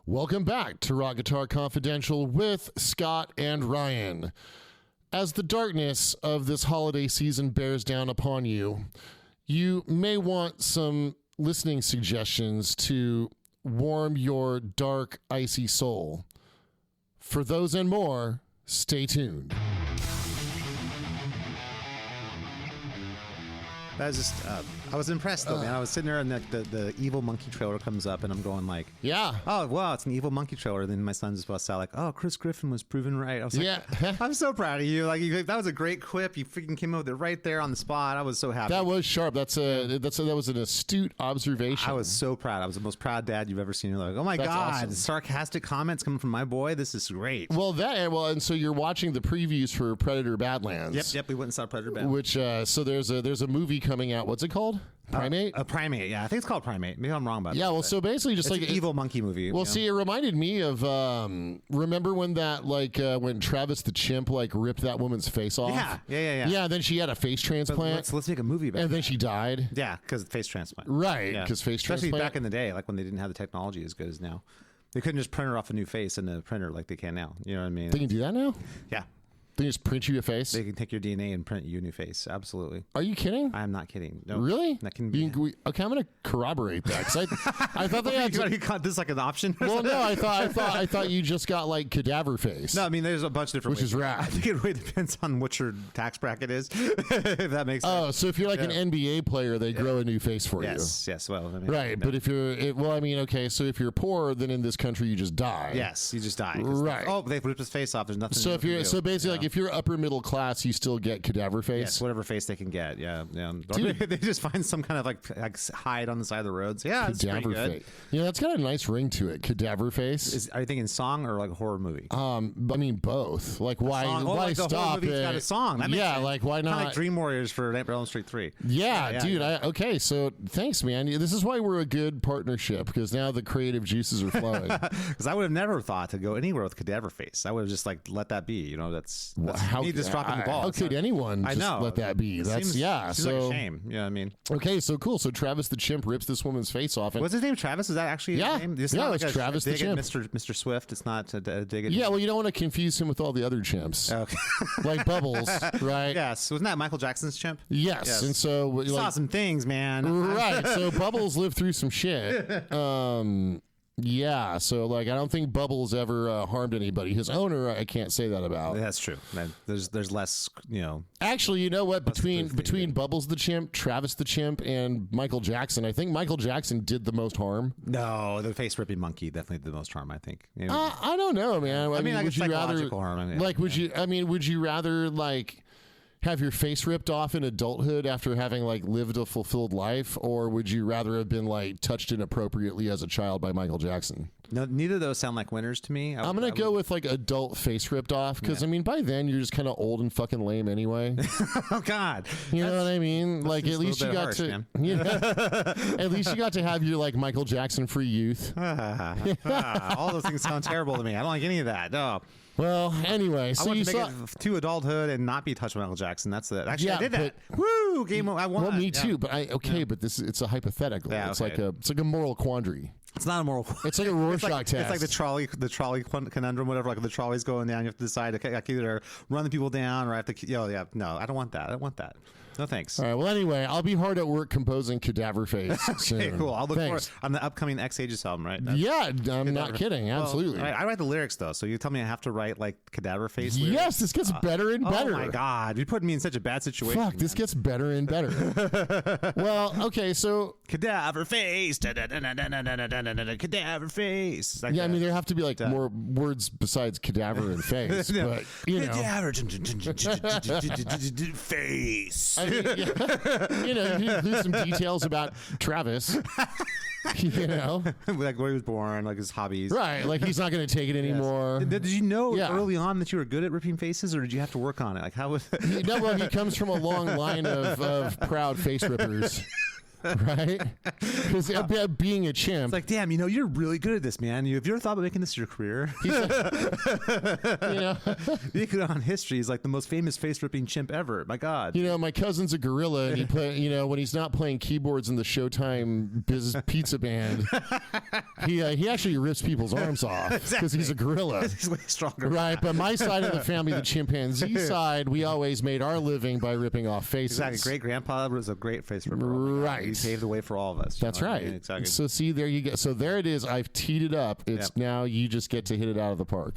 Welcome back to Rock Guitar Confidential with Scott and Ryan. As the darkness of this holiday season bears down upon you, you may want some listening suggestions to warm your dark, icy soul. For those and more, stay tuned. That was just, I was impressed though, man. I was sitting there and the Evil Monkey trailer comes up and I'm going like, Yeah. oh, wow, it's an Evil Monkey trailer. Then my son just busts out like, oh, Chris Griffin was proven right. I was like, Yeah. I'm so proud of you. Like, that was a great quip. You freaking came up with it right there on the spot. I was so happy. That was sharp. That was an astute observation. I was so proud. I was the most proud dad you've ever seen. You're like, oh my That's God, awesome. sarcastic comments coming from my boy. This is great. And so you're watching the previews for Predator Badlands. Yep. We went and saw Predator Batman. Which so there's a movie coming out. What's it called? Primate? A Primate, yeah. I think it's called Primate. Maybe I'm wrong about that. Yeah, well, so basically just It's like an evil monkey movie. Well, see, it reminded me of remember when that when Travis the chimp ripped that woman's face off? Yeah. Yeah, then she had a face transplant. Let's make a movie about it. And then she died. Yeah, because face transplant. Right, Yeah. because face Especially transplant. back in the day, like when they didn't have the technology as good as now. They couldn't just print her off a new face in the printer like they can now. You know what I mean? They can do that now? Yeah. They just print you a face? They can take your DNA and print you a new face. Absolutely. Are you kidding? I am not kidding. No. Really? That can be. Okay, I'm going to corroborate that. 'Cause I thought they had You got this like an option? Well, no, I thought you just got cadaver face. No, I mean, there's a bunch of different Which ways. is rad. I think it really depends on what your tax bracket is, if that makes sense. Oh, so if you're an NBA player, they grow a new face for you. Yes. Well, I mean, Right, but if you're, okay, so if you're poor, then in this country you just die. yes, you just die. 'Cause Right. Oh, they ripped his face off. There's nothing. So if you're, basically, if you're upper middle class, you still get cadaver face. yes, whatever face they can get. Yeah. Dude. They just find some kind of like hide on the side of the roads. Yeah, it's pretty Cadaver good. face. Yeah, that's got a nice ring to it. Cadaver face. Are you thinking song or like a horror movie? I mean both. Like why? Song. Why like the whole stop movie's it? got a song. That makes Yeah, sense. like why Kinda not? like Dream Warriors for Nightmare on Elm Street 3. Yeah, dude. Okay, so thanks, man. This is why we're a good partnership because now the creative juices are flowing. Because I would have never thought to go anywhere with Cadaver Face. I would have just like let that be. You know, that's me just dropping the ball. How It's could not- anyone I just know. let that be? That's seems like So a shame. You know what I mean? okay, so cool. So Travis the chimp rips this woman's face off. And What's his name? Travis? Is that actually Yeah. his name? It's Yeah, not it's like Travis the dig at chimp. Mr. Swift. It's not a dig at. yeah, well, you don't want to confuse him with all the other chimps, Okay. like Bubbles, right? Yes. Wasn't that Michael Jackson's chimp? Yes, and so Saw some things, man. right. So Bubbles lived through some shit. Yeah, so I don't think Bubbles ever harmed anybody. His owner, I can't say that about. That's true. Man, there's less, Actually, you know what? proof Between Bubbles the chimp, Travis the chimp, and Michael Jackson, I think Michael Jackson did the most harm. No, the face ripping monkey definitely did the most harm, I think. I don't know, man. I mean, like would you rather psychological harm, I mean, would you rather have your face ripped off in adulthood after having lived a fulfilled life, or would you rather have been touched inappropriately as a child by Michael Jackson? No, neither of those sound like winners to me. I'm gonna go with adult face ripped off because I mean by then you're just kind of old and fucking lame anyway. Oh God, You know what I mean? At least you got harsh, to, man. at least you got to have your Michael Jackson free youth. all those things sound terrible to me. I don't like any of that. No. Well, anyway, I so want you to make saw. it to adulthood and not be touched by Michael Jackson. That's it. Actually, Yeah, I did that. Woo! Game over. I won. Well, me Yeah. too, but but it's a hypothetical. Yeah, it's okay. it's like a moral quandary. It's not a moral. It's like a Rorschach test. It's like the trolley conundrum, whatever. Like the trolley's going down, you have to decide. Okay, I can either run the people down or I have to. No, I don't want that. I don't want that. No thanks. All right. Well, anyway, I'll be hard at work composing Cadaver Face. Okay, soon. cool. I'll look Thanks. for it on the upcoming X Ages album, right? Yeah, I'm not kidding. Well, Absolutely. I write the lyrics though, so you tell me I have to write Cadaver Face lyrics? Yes, this gets better and better. Oh my God, you're putting me in such a bad situation. Fuck, this gets better and better. Well, okay, so Cadaver Face, Cadaver Face. yeah, I mean there have to be more words besides cadaver and face, but Cadaver Face. I mean, you include some details about Travis. Like where he was born, like his hobbies. Right, he's not going to take it anymore. Did you know Yeah. early on that you were good at ripping faces, or did you have to work on it? Like how was? Well, he comes from a long line of proud face rippers. right? Because being a chimp. It's like, damn, you know, you're really good at this, man. Have you ever thought about making this your career? You know, You could on history. He's like the most famous face ripping chimp ever. My God. you know, my cousin's a gorilla, and he play. You know, when he's not playing keyboards in the Showtime Pizza Band, he actually rips people's arms off because he's a gorilla. He's way stronger. Right, but my side of the family, the chimpanzee side, we always made our living by ripping off faces. Exactly. Great grandpa was a great face ripper. Right. He paved the way for all of us. That's know what I right. mean? Exactly. So see, there you go. So there it is. I've teed it up. It's Yep. now you just get to hit it out of the park.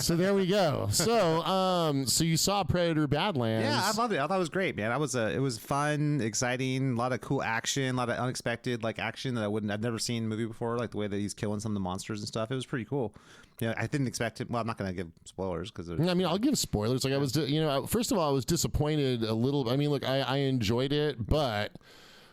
So there we go. So you saw Predator Badlands. Yeah, I loved it. I thought it was great, man. It was fun, exciting, a lot of cool action, a lot of unexpected like action that I've never seen in a movie before, like the way that he's killing some of the monsters and stuff. It was pretty cool. Yeah, I didn't expect it. Well, I'm not going to give spoilers because I mean, I'll give spoilers. Like I was, you know, first of all, I was disappointed a little. I mean, look, I enjoyed it, but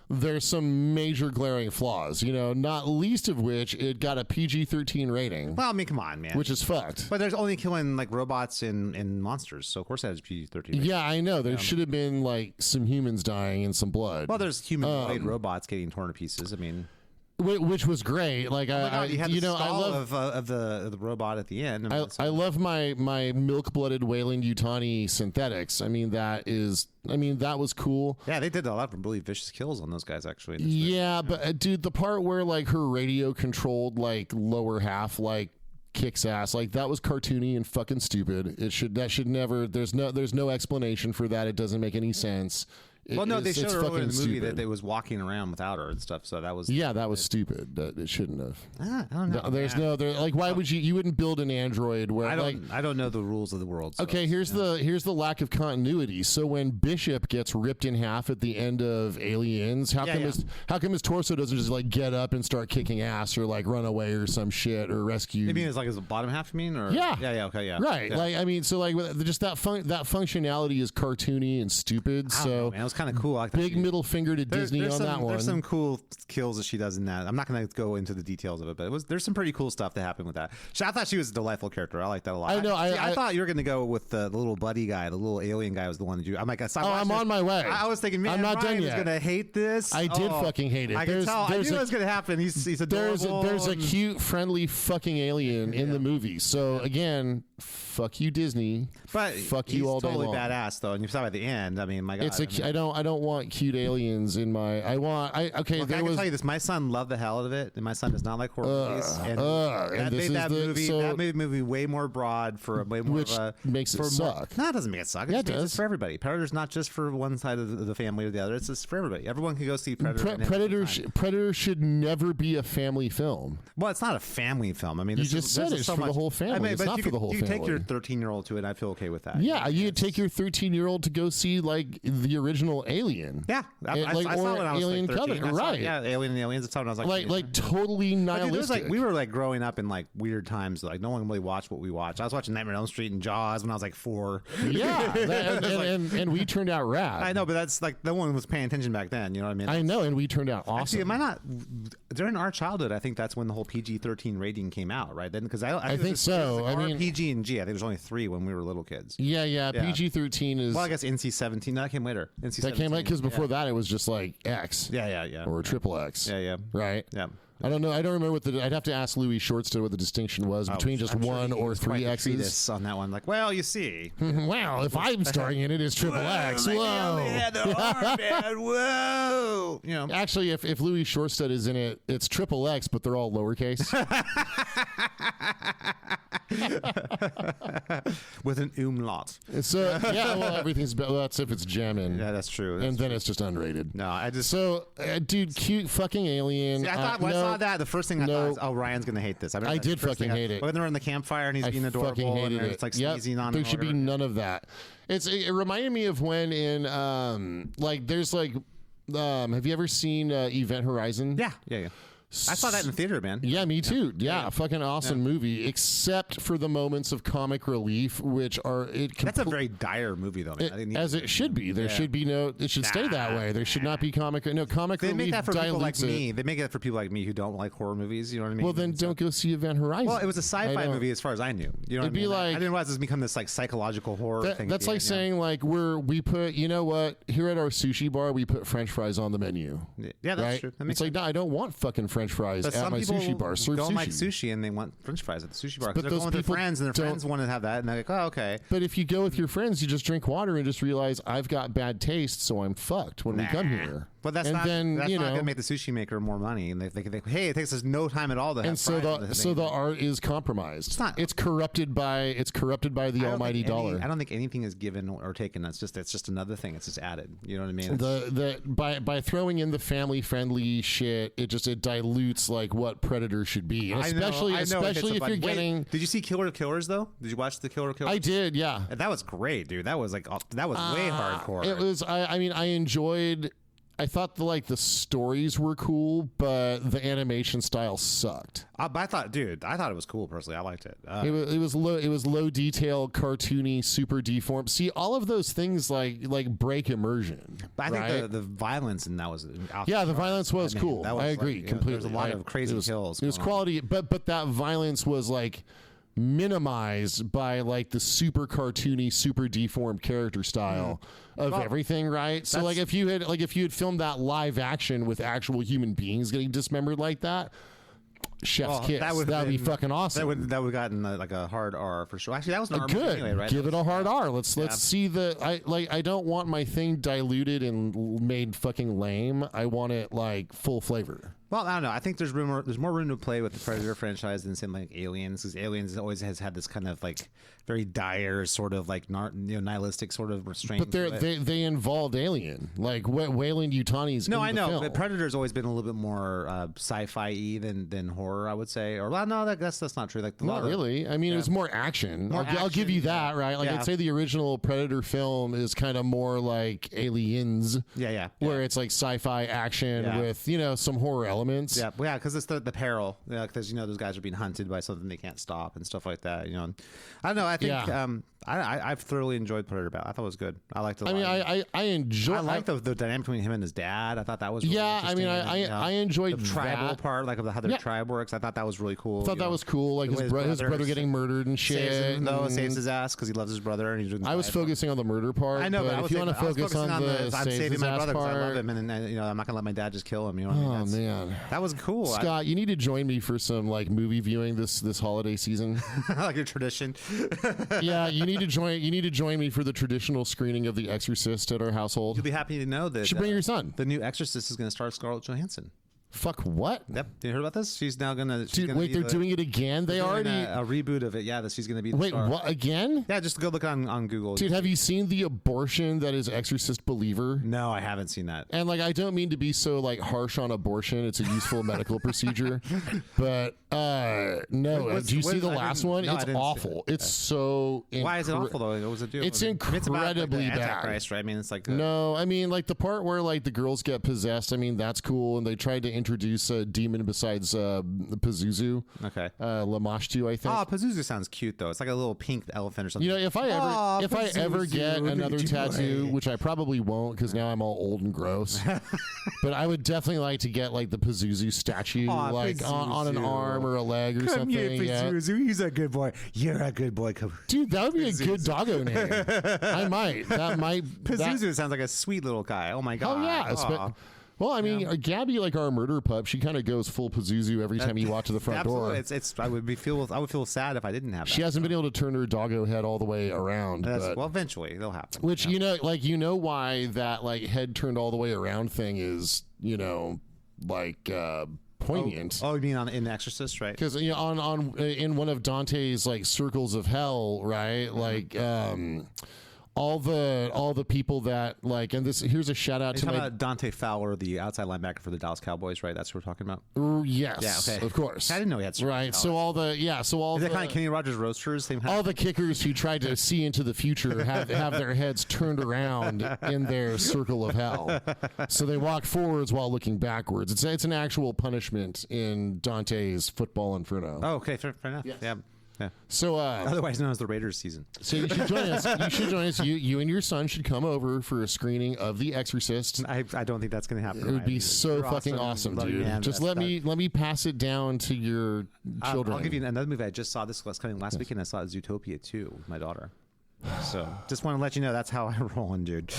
there's some major glaring flaws, you know, not least of which it got a PG-13 rating, well, I mean, come on, man. which is fucked. But there's only killing like robots and monsters, so of course that is PG-13. Yeah, I know. There should have been like some humans dying and some blood. Well, there's humanoid robots getting torn to pieces. I mean, Which was great. Like oh my God, you had the know, I skull love of the robot at the end. I mean, I love my milk-blooded Wayland Yutani synthetics. I mean that was cool. yeah, they did a lot of really vicious kills on those guys actually. Yeah, but dude, the part where like her radio controlled like lower half like kicks ass, like that was cartoony and fucking stupid. That should never. There's no explanation for that. It doesn't make any sense. Well, no, they It's showed earlier in the movie stupid. that they was walking around without her and stuff. So that was that was stupid. That it shouldn't have. I don't know. There's man. like why would you wouldn't build an android where I don't know the rules of the world. So, okay, here's the lack of continuity. So when Bishop gets ripped in half at the end of Aliens, how come his torso doesn't just like get up and start kicking ass or like run away or some shit or rescue? You mean it's like his bottom half? You mean or Yeah. Okay, yeah, Right, yeah. like I mean, so like just that functionality is cartoony and stupid. I don't know, So man, it was kind of cool. I like that big she- middle finger to Disney on that one. There's some cool kills that she does in that. I'm not going to go into the details of it, but there's some pretty cool stuff that happened with that. I thought she was a delightful character. I like that a lot. I know, I thought you were going to go with the little buddy guy, the little alien guy was the one that you. I'm like, I'm on my way. I was thinking, man, I'm not Ryan done is yet. going to hate this. I did fucking hate it. I can tell. I knew it was going to happen. He's adorable. There's a cute, friendly fucking alien in the movie. So again, fuck you, Disney. but fuck he's you all day totally long. badass though, and you saw by the end. I mean, my God. I don't want cute aliens in my. I can tell you this. My son loved the hell out of it, and my son does not like horror movies. And and that this made is that the- movie. so- That made the movie way more broad for a way more Which of a makes it for suck. No, it doesn't make it suck. Yeah, It it makes does. for everybody. Predator's not just for one side of the family or the other. It's just for everybody. Everyone can go see Predator. and have a good time. Predator should never be a family film. Well, it's not a family film. I mean, You this just is, said this is it's so for the much- whole family. I mean, It's but not you for could- the whole You can take your family. 13-year-old to it, and I'd feel okay with that. Yeah, you take your 13-year-old to go see like the original Alien. Yeah, I Like, saw or it when I was Alien like 13. Covenant, right? Yeah, Alien and the Aliens. I saw it when I was Like totally But dude, there's nihilistic. we were like growing up in like weird times. Like no one really watched what we watched. I was watching Nightmare on Elm Street and Jaws when I was like 4. Yeah, and we turned out rad. I know, but that's like no one was paying attention back then. You know what I mean? I know, and we turned out awesome. Actually, am I not during our childhood? I think that's when the whole PG-13 rating came out, right? Then because I think so. I mean, PG and G. I think there's only 3 when we were little kids. yeah. PG-13 is Well, I guess NC-17. No, that came later. NC-17. that came out because before that it was just like X. Yeah. Or triple X. Yeah. Right. Yeah. I don't know. I don't remember what I'd have to ask Louis Shortstead what the distinction was between just I'm sure one he or was 3 quite the X's. treatise on that one. Like, well, you see. Well, if I'm starring in it, it's triple X. Whoa. Whoa. You know. Actually, if Louis Shortstead is in it, it's triple X, but they're all lowercase. With an umlaut. So yeah, well, everything's that's if it's jamming. Yeah, that's true. And then it's just unrated. No, I just. So, dude, cute fucking alien. See, I thought when I saw that, the first thing I thought was, oh, Ryan's gonna hate this. I did fucking hate it. When they're in the campfire and he's being adorable fucking hated and it. it's like Yep. sneezing on him. There or should be whatever. none of that. It reminded me of when in like there's like have you ever seen Event Horizon? Yeah. I saw that in the theater, man. Yeah, me too. Yeah, fucking awesome movie, except for the moments of comic relief, which are That's a very dire movie, though. Man. I think as it should be. There should be no. It should stay that way. There should not be comic. No comic They relief. make that for people like dilutes it. me. They make it for people like me who don't like horror movies. You know what I mean? Well, then don't go see Event Horizon. Well, it was a I sci-fi don't- movie as far as I knew. You know what I It'd be mean? like- I didn't realize it's become this like psychological horror thing. That's at the like end, saying like we put, you know what, here at our sushi bar we put French fries on the menu. Yeah, that's right? true. That makes It's like, no, I don't want fucking French fries But at some my people sushi bar. Serve don't sushi. like sushi and they want French fries at the sushi bar But because they're those going with their people friends and their don't- friends want to have that and they're like, oh, okay. But if you go with your friends, you just drink water and just realize I've got bad taste, so I'm fucked when we come here. But that's and not then, that's you not know, going to make the sushi maker more money. And they think, hey, it takes us no time at all to have and so fries in the thing. art is compromised. not- It's corrupted by the I don't almighty think dollar. I don't think anything is given or taken. It's just another thing. It's just added. You know what I mean? By throwing in the family friendly shit, it dilutes like what Predator should be, and I know, especially it hits a if you're button. Wait, getting. did you see Killer Killers though? Did you watch the Killer Killers? I did, yeah. That was great, dude. That was like that was way hardcore. It was. I mean, I enjoyed. I thought the stories were cool, but the animation style sucked. But I thought it was cool personally. I liked it. It was low detail, cartoony, super deformed. See, all of those things like break immersion. But I think right? the violence in that was Yeah, the violence was cool. that was I agree like, completely. There's a lot of crazy it was, kills. It was going on. quality, but that violence was like minimized by like the super cartoony, super deformed character style of everything, right? So like if you had filmed that live action with actual human beings getting dismembered like that, chef's kiss. That would be fucking awesome. That would gotten like a hard R for sure. Actually, that was an R movie Good. anyway, right? Give it a hard R. Let's see I don't want my thing diluted and made fucking lame. I want it like full flavor. Well, I don't know. I think there's more room to play with the Predator franchise than something like Aliens, because Aliens always has had this kind of like very dire sort of like nihilistic sort of restraint. But they involved Alien, like Wayland Yutani's. No, in I the know, film. but Predator's always been a little bit more sci-fi than horror, I would say. Or well, no, that's not true. Like Not really. I mean, it was more action. I'll give you that, right? Like Yeah. I'd say the original Predator film is kind of more like Aliens, Yeah. where it's like sci-fi action Yeah. with some horror elements. Yeah, because it's the peril. Because those guys are being hunted by something they can't stop and stuff like that. I don't know. I think Yeah. I've thoroughly enjoyed Predator Battle. I thought it was good. I liked it. I mean, I enjoy. I like the dynamic between him and his dad. I thought that was really I mean, interesting. I enjoyed the tribal that. part, like of how their tribe works. I thought that was really cool. I thought that was cool. Like The way his brother getting murdered and shit. saves him, though, and- saves his ass because he loves his brother and he's doing. I was focusing on the murder part. I know, but I if was you want to focus on the I'm saves saving his my ass brother because I love part. him, and I'm not gonna let my dad just kill him. You know what I mean? Man, That was cool. Scott, you need to join me for some like movie viewing this holiday season. I like your tradition. Yeah, you need to join me for the traditional screening of The Exorcist at our household. You'll be happy to know that You should bring your son. the new Exorcist is going to star Scarlett Johansson. Fuck what? Yep, you heard about this? She's now gonna. Dude, wait, they're doing it again? They already. a reboot of it. Yeah, that she's gonna be. The Wait, star. what again? Yeah, just go look on Google. Dude, have you seen the abortion that is Exorcist Believer? No, I haven't seen that. And like, I don't mean to be so like harsh on abortion. It's a useful medical procedure, but no. What's- Do you see what- the I last didn't- one? no, I It's didn't see awful. It's so. Why is it awful though? What was it do? It's I mean, it's about, incredibly like, the bad. Antichrist, right? I mean, it's like No, I mean like the part where like the girls get possessed. I mean that's cool, and they tried to introduce a demon besides Pazuzu, Okay. Lamashtu, I think. Oh, Pazuzu sounds cute though. It's like a little pink elephant or something. You know, if I ever Pazuzu, get look another at you, tattoo, boy. which I probably won't because now I'm all old and gross, but I would definitely like to get like the Pazuzu statue, Aw, like on an Pazuzu. arm or a leg or Come something. here, Yeah. Pazuzu. He's a good boy. You're a good boy. Come. Dude, that would be a good doggo name. I might. That might. Pazuzu sounds like a sweet little guy. Oh my god. Oh yeah. Aw. Well, I mean, Gabby, like our murder pup, she kind of goes full Pazuzu every time you walk to the front Absolutely. door. I would feel sad if I didn't have that. She hasn't been able to turn her doggo head all the way around. But, Well, eventually they'll happen. which why that like head turned all the way around thing is poignant. Oh, you mean in The Exorcist, right? Because in one of Dante's like circles of hell, right? Like all the people that like, and this here's a shout out You're to talking my about Dante Fowler, the outside linebacker for the Dallas Cowboys, right? That's what we're talking about. yes, Yeah, okay. of course, I didn't know he had right. So all the Is that kind of Kenny Rogers roasters? Same kind all the kickers who tried to see into the future have their heads turned around in their circle of hell. So they walk forwards while looking backwards. It's an actual punishment in Dante's Football Inferno. Oh, okay, fair enough. Yes. Yeah. Yeah. So Otherwise known as the Raiders season. so you should join us. You should join us. You and your son should come over for a screening of The Exorcist. I don't think that's going to happen. It would be so You're fucking awesome, Love you, dude. man. Just That's- let me pass it down to your children. I'll give you another movie I just saw. This was coming last weekend. I saw Zootopia 2 with my daughter. So just want to let you know that's how I roll, dude.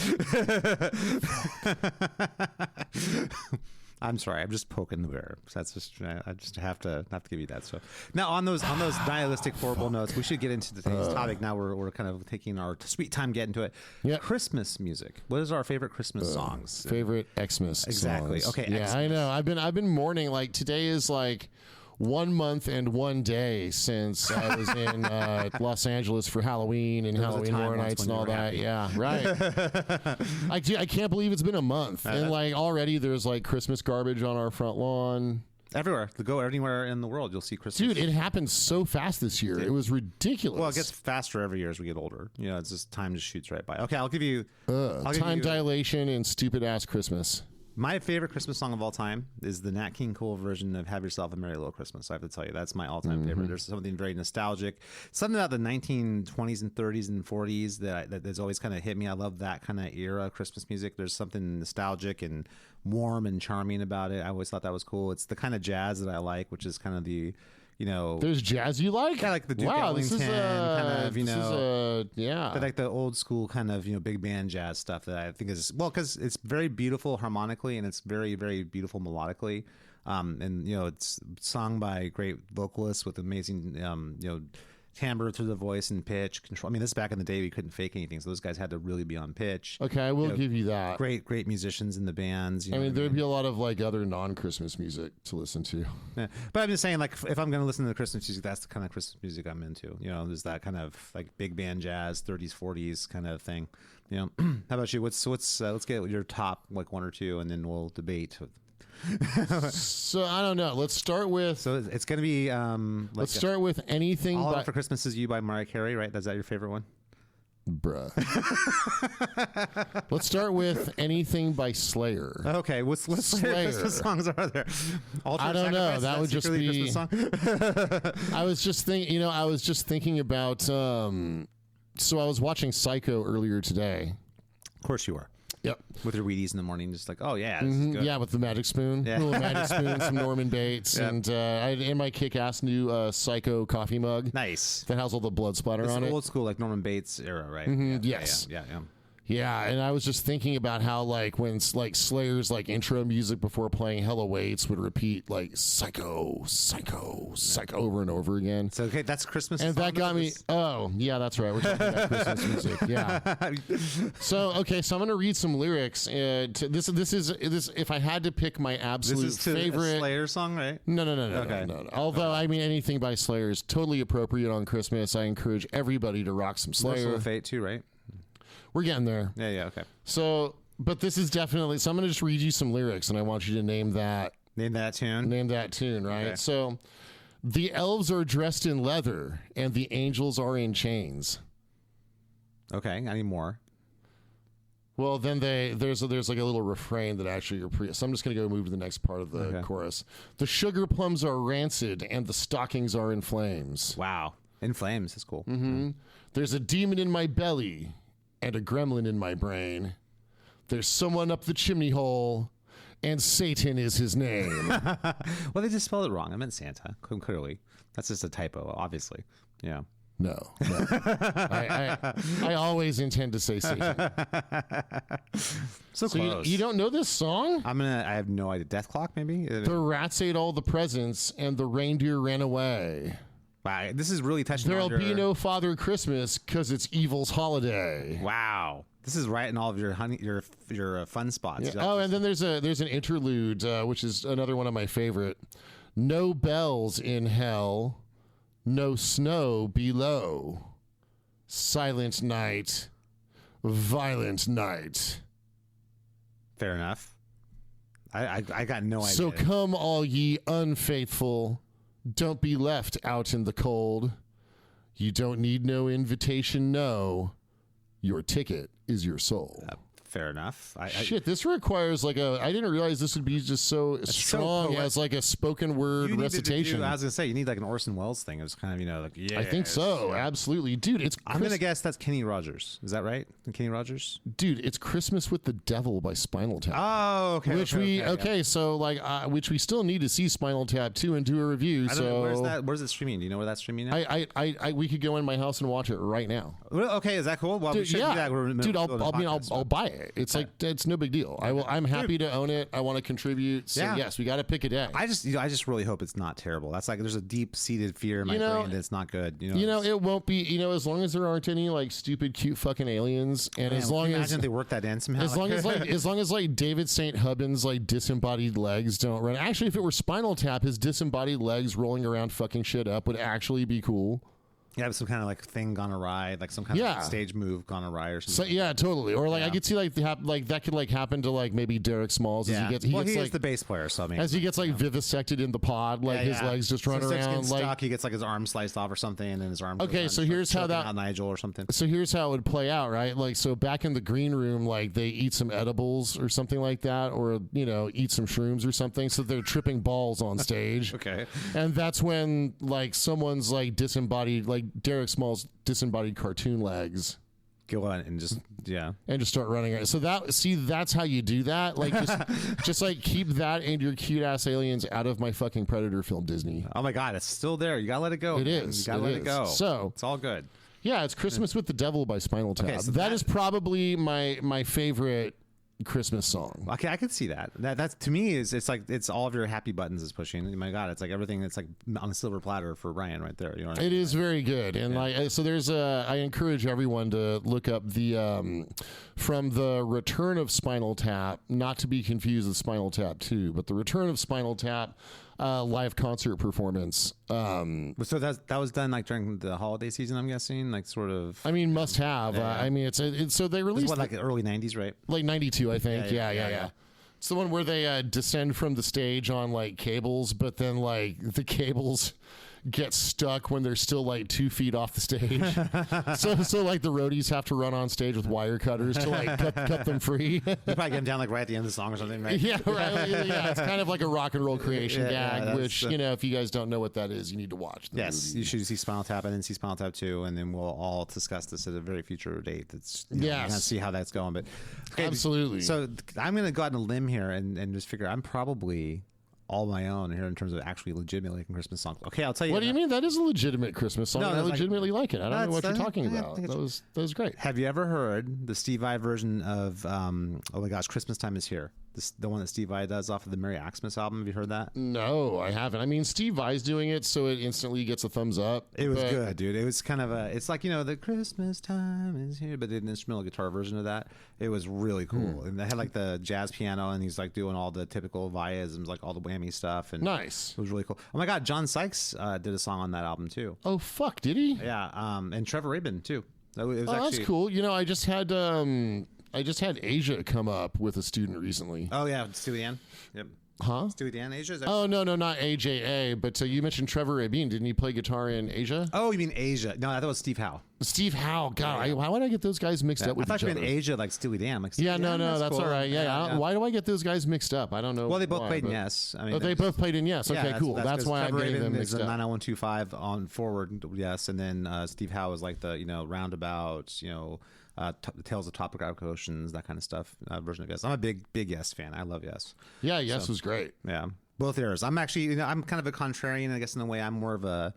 I'm sorry, I'm just poking the bear. That's just I just have to give you that. So now on those nihilistic, horrible notes, we should get into today's topic. Now we're kind of taking our sweet time getting to it. Yep. Christmas music. What is our favorite Christmas songs? Favorite Xmas Exactly. songs. Okay, Yeah, Xmas. I know. I've been mourning. Like today is like 1 month and 1 day since I was in Los Angeles for Halloween and There was a Halloween time Horror once Nights when and you all were that. happy. Yeah, right. I can't believe it's been a month and like already there's like Christmas garbage on our front lawn. Everywhere. Go anywhere in the world, you'll see Christmas. Dude, it happened so fast this year. It was ridiculous. Well, it gets faster every year as we get older. You know, it's just time just shoots right by. Okay, I'll give you time dilation and stupid ass Christmas. my favorite Christmas song of all time is the Nat King Cole version of "Have Yourself a Merry Little Christmas." I have to tell you, that's my all-time favorite. There's something very nostalgic, something about the 1920s and 30s and 40s that has always kind of hit me. I love that kind of era Christmas music. There's something nostalgic and warm and charming about it. I always thought that was cool. It's the kind of jazz that I like, which is kind of the, you know, There's jazz you like? kind of like the Duke wow, Ellington this is kind of, you this know. is, yeah. But like the old school kind of, you know, big band jazz stuff that I think is, well, because it's very beautiful harmonically and it's very, very beautiful melodically. And, you know, it's sung by great vocalists with amazing, you know, timbre through the voice and pitch control. I mean, this is back in the day we couldn't fake anything, so those guys had to really be on pitch. Okay, I will you know, give you that. Great musicians in the bands. You know I mean, what there'd be a lot of like other non-Christmas music to listen to. Yeah. But I'm just saying, like, if I'm going to listen to the Christmas music, that's the kind of Christmas music I'm into. You know, there's that kind of like big band jazz, 30s, 40s kind of thing. You know, how about you? Let's get your top like one or two, and then we'll debate. So I don't know. Let's start with So it's going to be let's start with anything All I by Want for Christmas Is You by Mariah Carey, right? Is that your favorite one? bruh. Let's start with anything by Slayer. Okay, what's Slayer. Christmas songs are there? I don't know. Sacrifice, That would that's just secretly a be. Christmas song? I was just thinking about. So I was watching Psycho earlier today. Of course you are. Yep. With your Wheaties in the morning, just like, oh yeah, this is good. Yeah, with the magic spoon, Yeah. little magic spoon, some Norman Bates, Yeah. and in my kick-ass new Psycho coffee mug Nice. that has all the blood splatter It's on it. old school, like Norman Bates era, right? yes. Yeah. Yeah, and I was just thinking about how like when like Slayer's like intro music before playing Hell Awaits would repeat like Psycho, Psycho, Psycho over and over again. So okay, that's Christmas. And that song, got me. this- Oh, yeah, that's right. We're talking about Christmas music. Yeah. So okay, so I'm gonna read some lyrics. This. If I had to pick my This absolute is to favorite. a Slayer song, right? No. Okay. No. Although I mean anything by Slayer is totally appropriate on Christmas. I encourage everybody to rock some Merciful Slayer. Fate too, right? We're getting there. Yeah. Okay. So, but this is definitely. So I'm gonna just read you some lyrics, and I want you to name that Name that tune. tune, right? Okay. So, the elves are dressed in leather, and the angels are in chains. Okay. I need more. Well, then there's like a little refrain that actually so I'm just gonna go move to the next part of the chorus. The sugar plums are rancid, and the stockings are in flames. Wow. In flames. That's cool. There's a demon in my belly, and a gremlin in my brain. There's someone up the chimney hole, and Satan is his name. Well, they just spelled it wrong. I meant Santa. Clearly, that's just a typo. Obviously. Yeah. No. I always intend to say Satan. So So you, close. you don't know this song? I have no idea. Death Clock, maybe. The rats ate all the presents, and the reindeer ran away. Wow. This is really touching. There'll all your, be no Father Christmas, 'cause it's evil's holiday. Wow. This is right in all of your fun spots. Yeah. Oh, and then there's an interlude, which is another one of my favorite. No bells in hell, no snow below. Silent night, Violent Night. Fair enough. I got no idea. So come all ye unfaithful, don't be left out in the cold. You don't need no invitation, no. Your ticket is your soul. Fair enough. Shit, this requires like I didn't realize this would be just so strong as like a spoken word recitation. I was gonna say you need like an Orson Welles thing. It was kind of like I think so, absolutely, dude. I'm gonna guess that's Kenny Rogers. Is that right? Kenny Rogers, dude. It's Christmas with the Devil by Spinal Tap. Oh, okay. So like which we still need to see Spinal Tap 2 and do a review. Where's it streaming? Do you know where that's streaming now? I we could go in my house and watch it right now. Okay, is that cool? Well, dude, I'll buy it. It's like it's no big deal. I'm happy to own it. I want to contribute. So yes, we got to pick a day. I just really hope it's not terrible. That's like there's a deep seated fear in my brain that it's not good. It won't be. As long as there aren't any like stupid cute fucking aliens, and as long as imagine they work that in somehow. As long as David St. Hubbins like disembodied legs don't run. Actually, if it were Spinal Tap, his disembodied legs rolling around fucking shit up would actually be cool. Yeah, some kind of like thing gone awry, like some kind of like stage move gone awry or something. So yeah, totally. Or like I could see like that could like happen to like maybe Derek Smalls as he gets he like, is the bass player, so I mean, as he gets like vivisected in the pod, like his legs just run around like stuck, he gets like his arm sliced off or something, and then his arm. Okay, so here's how that Nigel or something. So here's how it would play out, right? Like so back in the green room, like they eat some edibles or something like that, or eat some shrooms or something. So they're tripping balls on stage. Okay, and that's when like someone's like disembodied, like Derek Smalls disembodied cartoon legs go on and just start running it. So that's how you do that. Like just like keep that and your cute ass aliens out of my fucking Predator film, Disney. Oh my god, it's still there. You gotta let it go. It is. You gotta let it go. So it's all good. Yeah, it's Christmas with the Devil by Spinal Tap. Okay, so that is probably my favorite Christmas song. Okay, I could see that. That's to me it's like it's all of your happy buttons is pushing. Oh my god, it's like everything that's like on a silver platter for Ryan right there. You know what I mean? It is very good, and like so there's I encourage everyone to look up the from the Return of Spinal Tap, not to be confused with Spinal Tap 2, but the Return of Spinal Tap live concert performance. So that was done like during the holiday season, I'm guessing, like sort of. I mean, must have. I mean, it's so they released like early '90s, right? Like '92, I think. Yeah. It's the one where they descend from the stage on like cables, but then like the cables get stuck when they're still like 2 feet off the stage. so like the roadies have to run on stage with wire cutters to like cut them free. You probably get them down like right at the end of the song or something, right? Yeah, right. Yeah, it's kind of like a rock and roll creation gag, which if you guys don't know what that is, you need to watch. Yes, you should see Spinal Tap and then see Spinal Tap 2, and then we'll all discuss this at a very future date. That's we're gonna see how that's going, but absolutely. So I'm gonna go out on a limb here and just figure I'm probably all my own here in terms of actually legitimately liking Christmas songs. Okay, I'll tell you. What do you mean? That is a legitimate Christmas song. I legitimately like it. I don't know what you're talking about. That was great. Have you ever heard the Steve Vai version of oh my gosh, Christmas Time Is Here? The one that Steve Vai does off of the Merry Xmas album. Have you heard that? No, I haven't. I mean, Steve Vai's doing it, so it instantly gets a thumbs up. It was good, dude. It was kind of it's like, the Christmas time is here, but an instrumental guitar version of that. It was really cool. And they had like the jazz piano, and he's like doing all the typical Vai-isms, like all the whammy stuff. And nice. It was really cool. Oh my God, John Sykes did a song on that album too. Oh, fuck, did he? Yeah, and Trevor Rabin too. That's cool. I just had Asia come up with a student recently. Oh yeah, Stewie Dan. Yep. Huh? Stewie Dan, Asia? Oh, no, not AJA, but you mentioned Trevor Rabin. Didn't he play guitar in Asia? Oh, you mean Asia? No, I thought it was Steve Howe. Steve Howe. God, why would I get those guys mixed up with each other? I thought you meant Asia like Stewie Dan. Like Stewie Dan, that's cool. All right. Yeah. Why do I get those guys mixed up? I don't know. Well, they both played in Yes. They both played in Yes. Okay, cool. That's why I'm getting them mixed up. 90125 on forward, Yes, and then Steve Howe is like the, roundabout, Tales of Topographic Oceans, that kind of stuff, version of Yes. I'm a big Yes fan. I love Yes. Yeah, Yes was great. Yeah. Both eras. I'm actually, I'm kind of a contrarian, I guess, in a way. I'm more of a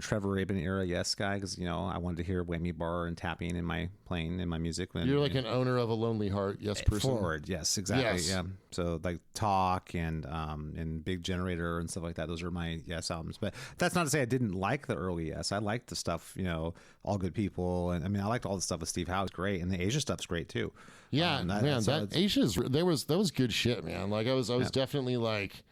Trevor Rabin era Yes guy because I wanted to hear whammy bar and tapping in my playing in my music. You're like an owner of a lonely heart, Yes person. Forward, yes, exactly. Yes. Yeah. So like Talk and Big Generator and stuff like that. Those are my Yes albums. But that's not to say I didn't like the early Yes. I liked the stuff, All Good People, and I mean I liked all the stuff with Steve Howe. It's great, and the Asia stuff's great too. Yeah, that Asia's that was good shit, man. Like I was definitely like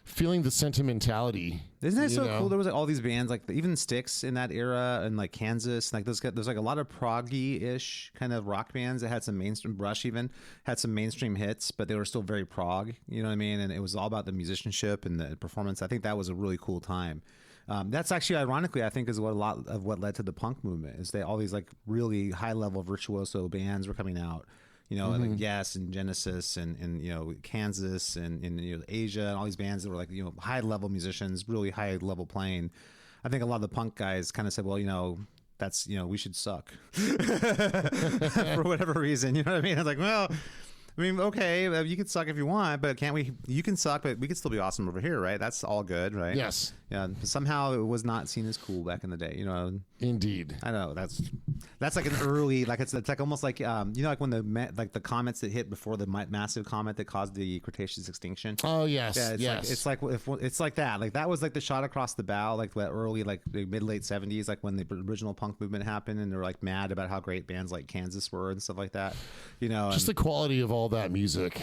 feeling the sentimentality. Isn't that you so know? cool? There was like all these bands, like even Styx in that era, and like Kansas. Like there's like a lot of proggy-ish kind of rock bands that had some mainstream. Rush even had some mainstream hits, but they were still very prog. You know what I mean? And it was all about the musicianship and the performance. I think that was a really cool time. That's actually, ironically, I think is what a lot of what led to the punk movement. Is they all these like really high level virtuoso bands were coming out. You know, like Yes and Genesis and you know Kansas and you know Asia and all these bands that were like, you know, high level musicians, really high level playing. I think a lot of the punk guys kind of said, well, you know, that's, you know, we should suck for whatever reason. You know what I mean? It's like, well, I mean, okay, you can suck if you want, but can't we? You can suck, but we can still be awesome over here, right? That's all good, right? Yes. Yeah. Somehow it was not seen as cool back in the day. You know. Indeed. I know that's like an early, like it's like almost like you know, like when the comets that hit before the massive comet that caused the Cretaceous extinction. Oh yes, Yeah, yes. it's like that. Like that was like the shot across the bow, like that early, like the mid late 70s, like when the original punk movement happened, and they were like mad about how great bands like Kansas were and stuff like that. You know, Just the quality of all that music,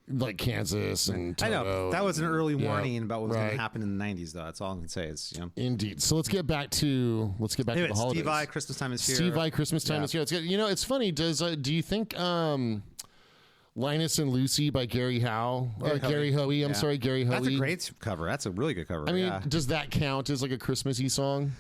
like Kansas and I know Toto that was an early yeah, warning about what was going right. to happen in the 90s, though. That's all I can say is, you know. Indeed. So let's get back to Anyway, the holidays. Steve Vai, Christmas time is here. Steve Vai, Christmas time Yeah. is here. It's good. You know, it's funny. Do you think Linus and Lucy by Gary Howe, Gary Hoey? I'm Yeah. sorry, Gary Hoey. That's a great cover. That's a really good cover. I mean, yeah. does that count as like a Christmassy song?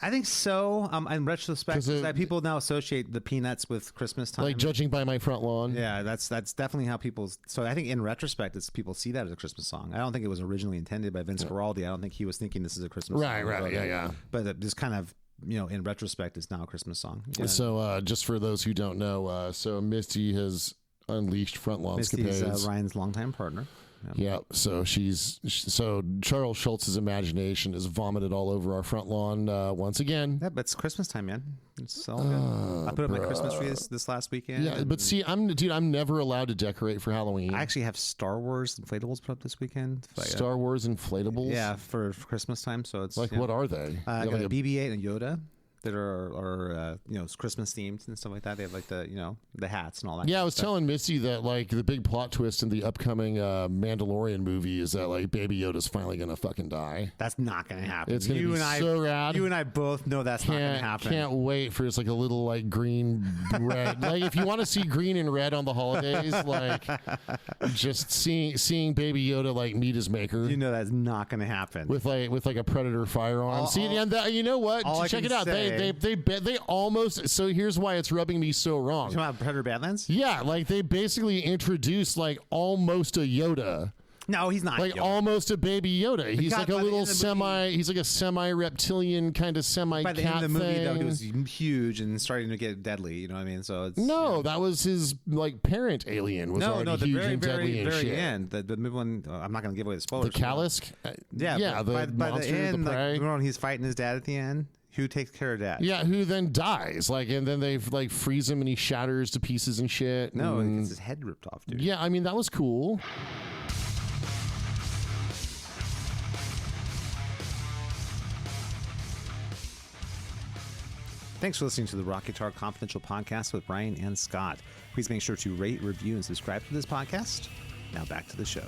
I think so. In retrospect, 'Cause that people now associate the Peanuts with Christmas time. Like judging by my front lawn. Yeah, that's definitely how people. So I think in retrospect, it's people see that as a Christmas song. I don't think it was originally intended by Vince Guaraldi. I don't think he was thinking this is a Christmas Right, song. right, but, yeah. But it just kind of, you know, in retrospect, it's now a Christmas song. Yeah. So just for those who don't know, so Misty has unleashed front lawn Misty's escapades. Ryan's longtime partner. Yeah, so so Charles Schultz's imagination is vomited all over our front lawn once again. Yeah, but it's Christmas time, man. It's all good. I put up my Christmas tree this last weekend. Yeah, but see, I'm never allowed to decorate for Halloween. I actually have Star Wars inflatables put up this weekend. Star Wars inflatables. Yeah, for Christmas time. So it's Like what are they? I They're got like a BB-8 and a Yoda that are you know, Christmas themed and stuff like that. They have like the, you know, the hats and all that. yeah, I was telling Misty that like the big plot twist in the upcoming Mandalorian movie is that like Baby Yoda's finally gonna fucking die. That's not going to happen. It's gonna be and so rad. You and I both know that's not going to happen. Can't wait for it's like a little like green red. Like if you want to see green and red on the holidays, like just seeing Baby Yoda like meet his maker. You know that's not going to happen. With like a Predator firearm. And that, you know what? Check can it out. say- They almost. So here's why it's rubbing me so wrong. You talking about Predator Badlands? Yeah, like they basically introduced like almost a Yoda, No, he's not. like Yoda. almost a Baby Yoda. He's God, like a by the little end of the movie- He's like a semi-reptilian kind of semi-cat By the end of the movie, thing. though, he was huge and starting to get deadly. You know what I mean? So it's No, that was his like parent alien was no, already the huge very, and deadly very, and very shit. end. The movie one. I'm not going to give away the spoilers. The Callisk? Yeah, the by monster, the end, the prey. like, when he's fighting his dad at the end, who takes care of dad? Yeah, who then dies? Like, and then they like freeze him and he shatters to pieces and shit. No, he and- gets his head ripped off, dude. yeah, I mean that was cool. Thanks for listening to the Rock Guitar Confidential podcast with Brian and Scott. Please make sure to rate, review, and subscribe to this podcast. Now back to the show.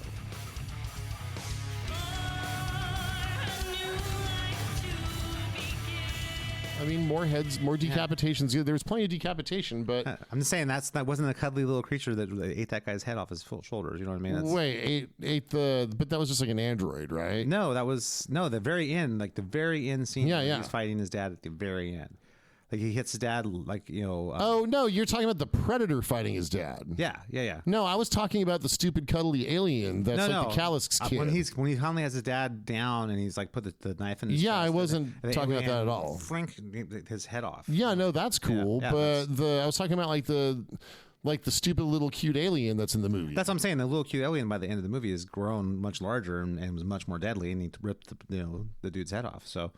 I mean, more heads, more decapitations. Yeah, there was plenty of decapitation, but I'm just saying that wasn't a cuddly little creature that ate that guy's head off his shoulders. You know what I mean? That's, wait, ate the. But that was just like an android, right? no, that was the very end, like the very end scene. Yeah, where yeah. He's fighting his dad at the very end. Like he hits his dad, like, you know. Oh no, you're talking about the Predator fighting his dad. Yeah. No, I was talking about the stupid cuddly alien that's No, like the Callisk's kid. When he finally has his dad down and he's like put the knife in his Yeah, chest, I wasn't and talking about and that at all. Frank his head off. Yeah, no, that's cool. yeah, but I was talking about like the stupid little cute alien that's in the movie. That's what I'm saying. The little cute alien by the end of the movie has grown much larger and was much more deadly, and he ripped the dude's head off. So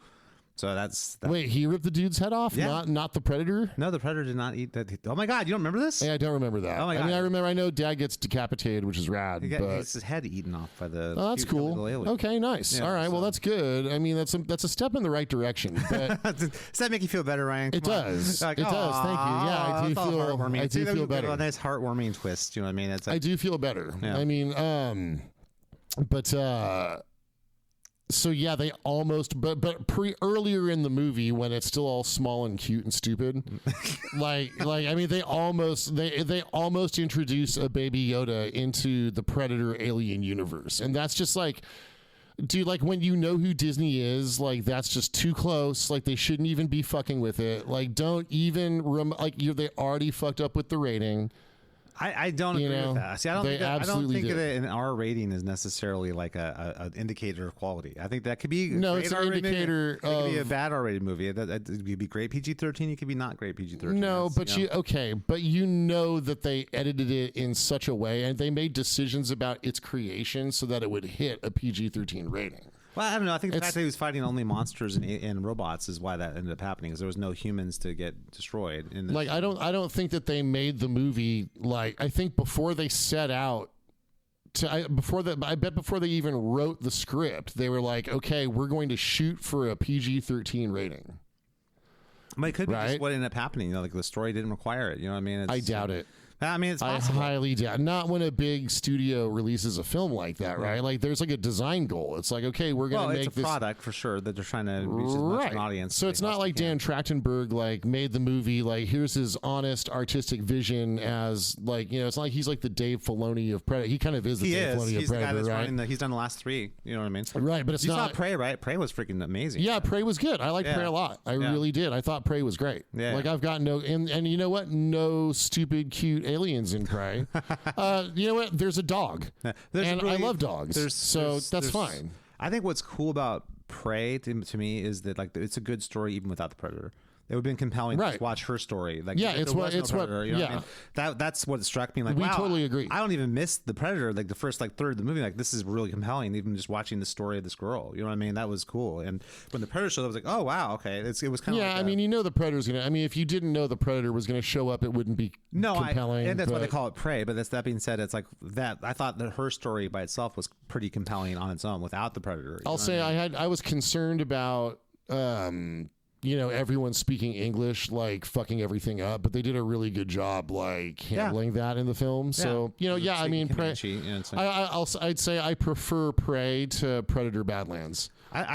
that's Wait, he ripped the dude's head off? Yeah. Not the Predator? no, the Predator did not eat that. Oh my God, you don't remember this? Yeah, I don't remember that. Oh my I mean, God. I know Dad gets decapitated, which is rad. He got but his head eaten off by the. oh, that's cute little cool. alien. Okay, nice. Yeah, All right, well so- that's good. I mean, that's a step in the right direction. But Does that make you feel better, Ryan? It Come on. does. Like, It does. Thank you. Yeah, I do it's all feel- heartwarming. I do See, that feel would be better. A nice heartwarming twist. You know what I mean? It's like, I do feel better. Yeah. I mean, but So yeah, they almost, but earlier in the movie when it's still all small and cute and stupid, like I mean they almost introduce a baby Yoda into the Predator alien universe, and that's just like, dude, like when you know who Disney is, like that's just too close. Like they shouldn't even be fucking with it. Like don't even they already fucked up with the rating. I don't agree with that. See, I don't think that an R rating is necessarily like an indicator of quality. I think that could be it's an indicator. It could be a bad R rated movie. It could be great PG-13. It could be not great PG-13. No, but but you know that they edited it in such a way, and they made decisions about its creation so that it would hit a PG-13 rating. Well, I don't know. I think the fact that he was fighting only monsters and robots is why that ended up happening, because there was no humans to get destroyed. I don't think that they made the movie I think before they set out to before they even wrote the script, they were like, okay, we're going to shoot for a PG-13 rating. But it could be just what ended up happening. Like the story didn't require it. You know what I mean? I doubt it. I mean, it's possible. I highly doubt. Not when a big studio releases a film like that, right? Like, there's like a design goal. It's like, okay, we're going to make this product for sure that they're trying to reach as much an audience. So it's not like Dan Trachtenberg made the movie here's his honest artistic vision as it's not like he's like the Dave Filoni of Predator. He kind of is the Dave Filoni of Predator, right? He's done the last three. You know what I mean? Right, but it's not Prey, right? Prey was freaking amazing. Yeah, Prey was good. I liked Prey a lot. I really did. I thought Prey was great. Yeah. I've got and you know what? No stupid cute aliens in Prey. You know what? There's a dog, and I love dogs, that's fine. I think what's cool about Prey to me is that it's a good story even without the Predator. It would have been compelling to just watch her story. That's what struck me. We totally agree. I don't even miss the Predator. The first third of the movie, this is really compelling. Even just watching the story of this girl, you know what I mean? That was cool. And when the Predator showed up, I was like, oh wow, okay. It was kind of I mean, the Predator's gonna. I mean, if you didn't know the Predator was gonna show up, it wouldn't be compelling. And that's why they call it Prey. But that being said, it's like that. I thought that her story by itself was pretty compelling on its own without the Predator. I'll say I was concerned about. Everyone speaking English, fucking everything up, but they did a really good job, handling that in the film. So, I mean, Prey. I'd say I prefer Prey to Predator Badlands,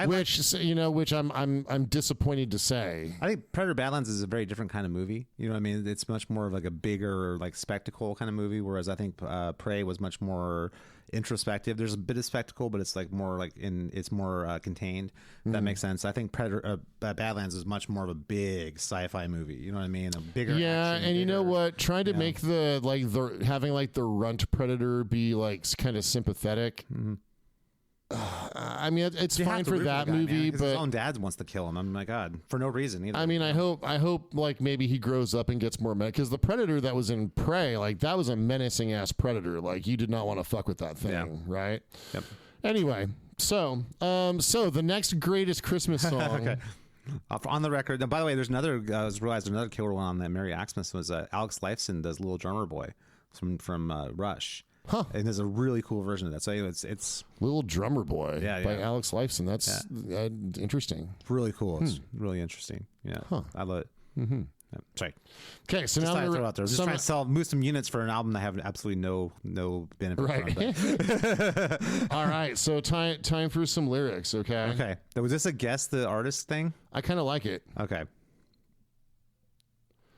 which I'm disappointed to say. I think Predator Badlands is a very different kind of movie. You know what I mean? It's much more of a bigger, spectacle kind of movie, whereas I think Prey was much more introspective. There's a bit of spectacle, but it's more it's more contained. If that makes sense. I think Predator Badlands is much more of a big sci-fi movie. You know what I mean? A bigger action, and you know what? Trying to make the having the runt Predator be kind of sympathetic. Mm-hmm. I mean, it's fine for that movie, but his own dad wants to kill him. Oh my god, for no reason either. I mean, I hope maybe he grows up and gets more because the Predator that was in Prey, that was a menacing ass Predator. You did not want to fuck with that thing, right? Yep. Anyway, so the next greatest Christmas song. Okay. On the record. Now, by the way, there's another. I realized another killer one on that Merry Xmas was Alex Lifeson does Little Drummer Boy from Rush. Huh. And there's a really cool version of that. So it's Little Drummer Boy by Alex Lifeson. That's interesting. Really cool. It's really interesting. Yeah. Huh. I love it. Mm-hmm. Yeah. Sorry. Okay, so now throw out there. Just trying to move some units for an album that have absolutely no benefit from. All right, so time for some lyrics, okay? Okay. Was this a guess the artist thing? I kind of like it. Okay.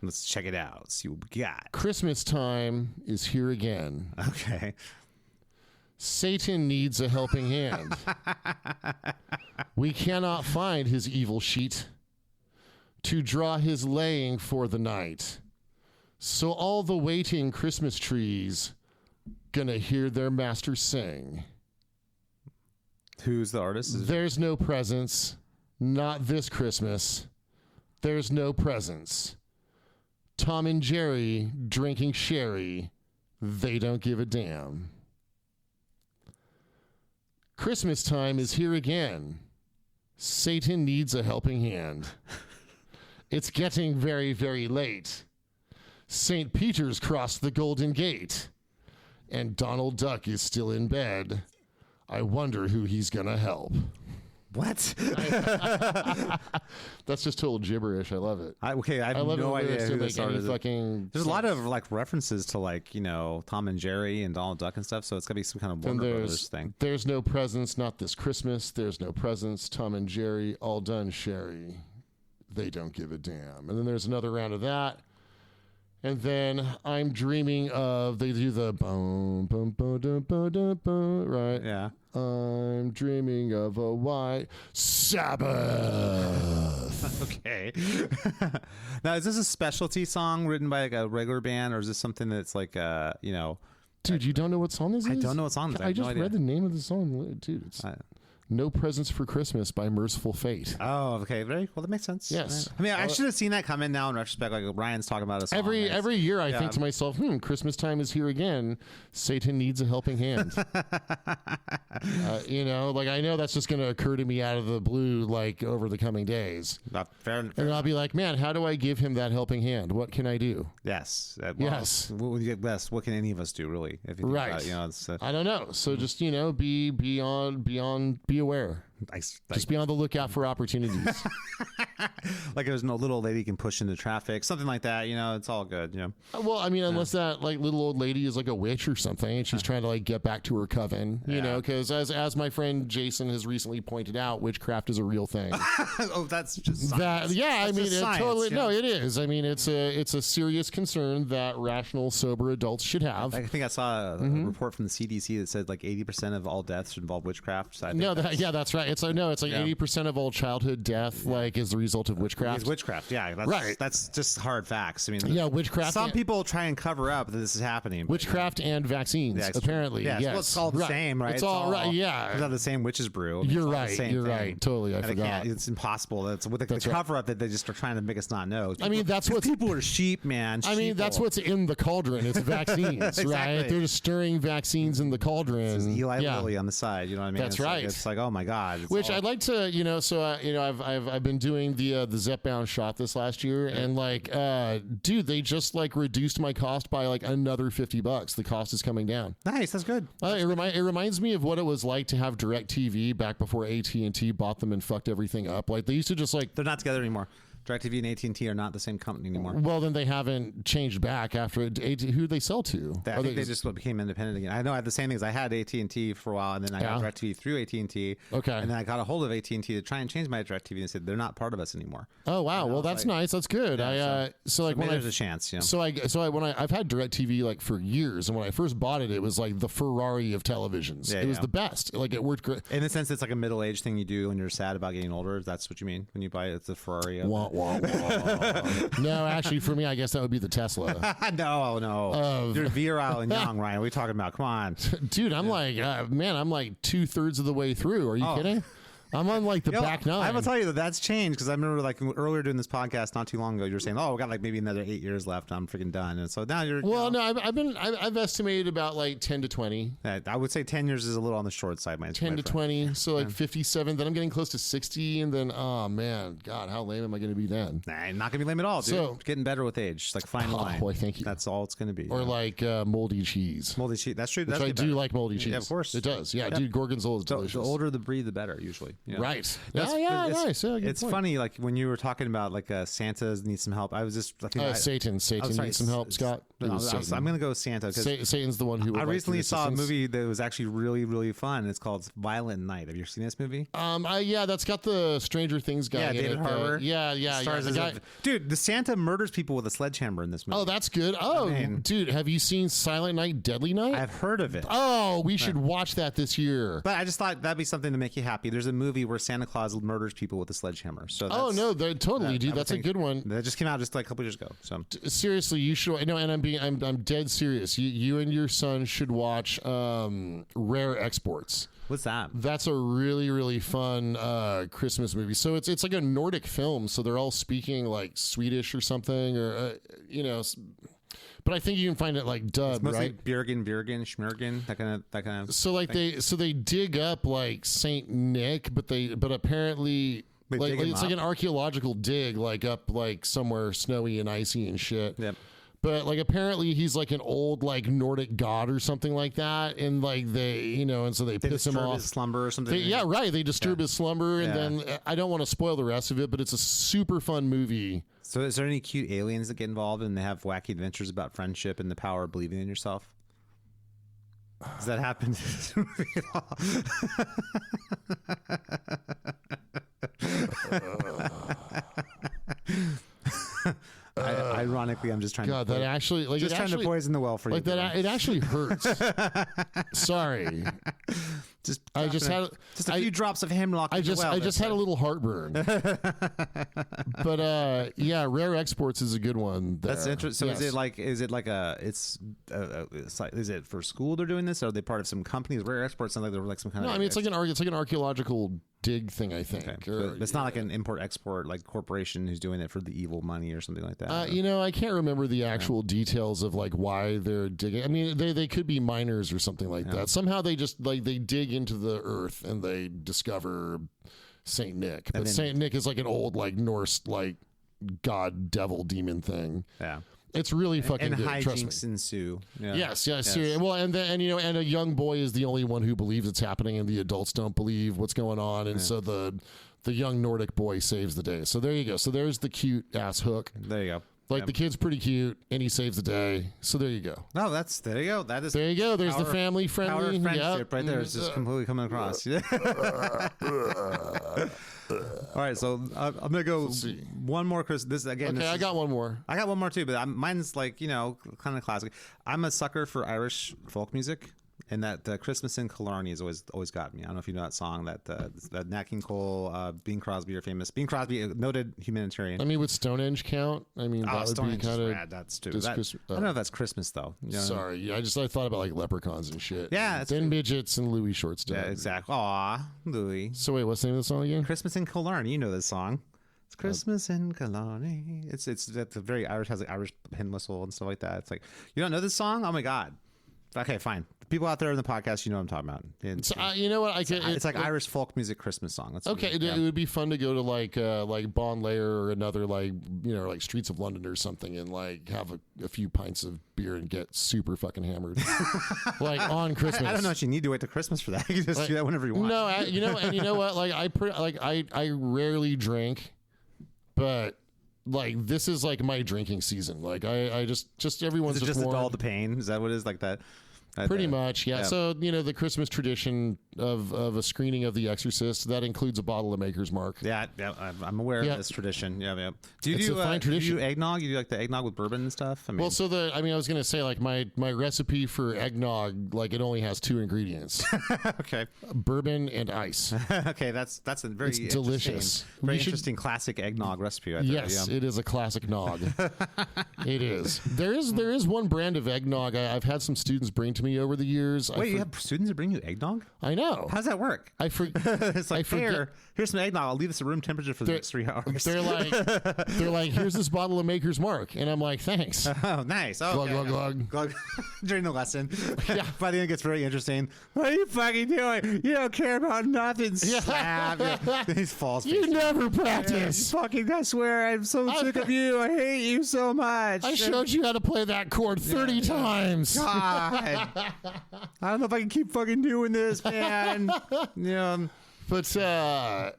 Let's check it out. See what we got. Christmas time is here again. Okay. Satan needs a helping hand. We cannot find his evil sheet to draw his laying for the night. So all the waiting Christmas trees gonna hear their master sing. Who's the artist? There's no presents. Not this Christmas. There's no presents. Tom and Jerry drinking sherry. They don't give a damn. Christmas time is here again. Satan needs a helping hand. It's getting very, very late. St. Peter's crossed the Golden Gate. And Donald Duck is still in bed. I wonder who he's going to help. What? That's just total gibberish. I love it. I have I love no it when idea lyrics who don't this make any artist is. fucking There's a lot sense. of like references to like Tom and Jerry and Donald Duck and stuff. So it's gotta be some kind of And Warner Brothers thing. there's no presents, not this Christmas. There's no presents. Tom and Jerry, all done, Sherry. They don't give a damn. And then there's another round of that. And then I'm dreaming of, they do the boom, boom, boom, boom, boom, boom, boom, right? Yeah. I'm dreaming of a white Sabbath. Okay. Now, is this a specialty song written by like a regular band, or is this something that's like Dude, you don't know what song this is? I don't know what song this is. I I have no just idea. read the name of the song. Dude, it's No Presents for Christmas by Merciful Fate. Oh, okay. Very well. That makes sense. Yes. I mean, I should have seen that coming now in retrospect. Like Ryan's talking about a song. Every year I think to myself, Christmas time is here again. Satan needs a helping hand. Like I know that's just going to occur to me out of the blue, like over the coming days. Fair. And I'll be like, man, how do I give him that helping hand? What can I do? Yes. Yes. What would you get best? What can any of us do, really? If you think Right. about it, it's, I don't know. So just, be aware. Just be on the lookout for opportunities. like there's no little lady can push into traffic, something like that. It's all good. Well, I mean, unless that like little old lady is like a witch or something, and she's trying to like get back to her coven, because as my friend Jason has recently pointed out, witchcraft is a real thing. Oh, that's just science. That I That's mean, just it science, totally yeah. no, it is. I mean, it's a serious concern that rational, sober adults should have. I think I saw a report from the CDC that said like 80% of all deaths involve witchcraft. So I think That's right. It's like 80% of all childhood death like is the result of witchcraft. It's witchcraft. Yeah, that's, Right. That's just hard facts. I mean, witchcraft. Some people try and cover up that this is happening. Witchcraft and vaccines, Yeah, apparently. Yeah, yes. well, it's all the same, right? It's all right. Yeah. It's all the same witch's brew. I mean, You're it's all the right. same You're thing. right. Totally. I And forgot. it's impossible. That's with the That's right. cover up that they just are trying to make us not know. I mean, that's what people are sheep, man. I mean, that's Sheeple. what's in the cauldron. It's vaccines, right? Exactly. They're just stirring vaccines in the cauldron. It's Eli yeah. Lilly on the side. You know what I mean? That's It's right. Like, it's like, oh my god. Which I'd like to, I've been doing the Zepbound shot this last year, and like, dude, they just like reduced my cost by like another $50. The cost is coming down. Nice. That's good. It reminds me of what it was like to have DirecTV back before AT&T bought them and fucked everything up. Like they used to just like. They're not together anymore. DirecTV and AT&T are not the same company anymore. Well, then they haven't changed back after who do they sell to? I think they just became independent again. I know I had the same thing as I had AT&T for a while, and then I got DirecTV through AT&T. Okay. And then I got a hold of AT&T to try and change my DirecTV, and said they're not part of us anymore. Oh wow, well that's nice. That's good. Maybe there's a chance. I've had DirecTV like for years, and when I first bought it, it was like the Ferrari of televisions. Yeah, it was the best. Like it worked great. In the sense, it's like a middle-aged thing you do when you're sad about getting older. That's what you mean when you buy it. It's a Ferrari. Wah, wah, wah. No, actually, for me, I guess that would be the Tesla. no. You're virile and young, Ryan. What are we talking about? Come on. Dude, I'm like, man, I'm like 2/3 of the way through. Are you kidding? I'm on like the back nine. I will tell you that's changed because I remember like earlier doing this podcast not too long ago, you were saying, "Oh, we got like maybe another 8 years left. I'm freaking done." And so now you're. Well, no, I've estimated about like 10 to 20. I would say 10 years is a little on the short side, man. 10 to 20, so like 57. Then I'm getting close to 60, and then oh man, God, how lame am I going to be then? Nah, not gonna be lame at all, dude. So- Getting better with age, like fine wine. Boy, thank you. That's all it's gonna be. Or like moldy cheese. moldy cheese. That's true. That's I do like moldy cheese. Yeah, of course. It does. Yeah, dude, gorgonzola is The delicious. older the breed, the better, usually. You know? Right. That's- yeah, it's- nice. Yeah, good it's point. funny, like when you were talking about like Santa needs some help. I was just, I think Satan sorry, needs some help, Scott. No, It was I'm Satan. gonna go Santa because Satan's the one who. Would I like recently your saw a assistance. movie that was actually really, really fun. It's called Violent Night. Have you seen this movie? Yeah, that's got the Stranger Things guy. Yeah, in David it, Harbour. Yeah. Stars The as guy. dude, the Santa murders people with a sledgehammer in this movie. Oh, that's good. Oh, mean- dude, have you seen Silent Night, Deadly Night? I've heard of it. Oh, we should watch that this year. But I just thought that'd be something to make you happy. There's a movie where Santa Claus murders people with a sledgehammer. So Oh that's, no, totally, dude. I would That's a think- good one. That just came out just like a couple years ago. So Seriously, you should. No, and I'm dead serious. You and your son should watch Rare Exports. what's that? That's a really, really fun Christmas movie. So it's like a Nordic film. So they're all speaking like Swedish or something, or But I think you can find it like dubbed, Mostly right? Björgen, Schmergen, that kind of. So like they dig up like Saint Nick, but apparently. They Like dig him it's like up? an archaeological dig, like up like somewhere snowy and icy and shit. Yep. But like apparently he's like an old like Nordic god or something like that, and like they and so they piss him disturb off. his slumber or something. Yeah, right. They disturb his slumber, and then I don't want to spoil the rest of it, but it's a super fun movie. So is there any cute aliens that get involved and they have wacky adventures about friendship and the power of believing in yourself? Does that happen in this movie at all? Ironically, I'm just trying God, to that actually like just it trying actually, to poison the well for you. like that. It actually hurts. Sorry, I just had a few drops of hemlock. I just had a little heartburn. But yeah, Rare Exports is a good one. There. That's interesting. So Yes. is it for school they're doing this? Or are they part of some companies? Rare Exports sound like they're like some kind No, of. I mean it's like an archaeological dig thing, I think. Okay. Or- But it's not like an import export like corporation who's doing it for the evil money or something like that. I can't remember the actual details of like why they're digging. I mean, they could be miners or something like that. Somehow they just like they dig into the earth and they discover Saint Nick. But Saint Nick is like an old like Norse like god devil demon thing. Yeah. It's really fucking And good. Trust me. hijinks ensue. Yeah. Yes. Well, and a young boy is the only one who believes it's happening, and the adults don't believe what's going on, and so the young Nordic boy saves the day. So there you go. So there's the cute ass hook. There you go. Like the kid's pretty cute, and he saves the day. So there you go. No, there you go. That is There you go. There's the family power friendly of friendship yep. right there. It's just completely coming across. All right, so I'm gonna go one more. This again. Okay, I got one more. I got one more too, but mine's like kind of classic. I'm a sucker for Irish folk music, and that Christmas in Killarney has always got me. I don't know if you know that song that Nat King Cole, Bing Crosby are famous. Bing Crosby, a noted humanitarian. I mean, would Stonehenge count? I mean, that would Stonehenge be kind is of rad. That's too. I don't know if that's Christmas though. You know? Sorry, yeah, I thought about like leprechauns and shit. Yeah, it's then midgets and Louis Shortstone. Yeah, exactly. Aw, Louis. So wait, what's the name of the song again? Christmas in Killarney. You know this song. It's Christmas in Killarney. It's a very Irish, has like Irish hen whistle and stuff like that. It's like, you don't know this song? Oh my God. Okay, fine. People out there in the podcast, you know what I'm talking about. So, you know what? It's like Irish folk music Christmas song. That's okay. It would be fun to go to like Bon Layer or another like Streets of London or something and like have a few pints of beer and get super fucking hammered, like on Christmas. I don't know if you need to wait to Christmas for that. You can just do that whenever you want. No, and you know what? Like I rarely drink, but like this is like my drinking season. Like I just everyone's Is it just to warned. dull the pain? Is that what it is like that? Pretty much, yeah. So the Christmas tradition of a screening of The Exorcist that includes a bottle of Maker's Mark. Yeah, I'm aware of this tradition. Yeah. Do you It's do a fine tradition. Do you do eggnog? You do like the eggnog with bourbon and stuff? I mean, Well, so I was gonna say like my recipe for eggnog, like it only has 2 ingredients: okay, bourbon and ice. okay, that's a very It's delicious. very We should- interesting classic eggnog recipe. Right there. Yes, Yeah. it is a classic nog. It is. There is one brand of eggnog I've had some students bring to me over the years. Wait, you have students that bring you eggnog? I know. How does that work? It's like, forget- here's some eggnog. I'll leave this at room temperature for the next 3 hours. They're like, here's this bottle of Maker's Mark, and I'm like, thanks. Oh, nice. Oh, Glug, yeah, glug, yeah. glug. During the lesson. Yeah. By the end, it gets very interesting. What are you fucking doing? You don't care about nothing. Slap. Yeah. He falls. You face never down. practice. Fucking, I swear, I'm so sick of you. I hate you so much. I showed you how to play that chord 30 times. God. I don't know if I can keep fucking doing this, man. Yeah. But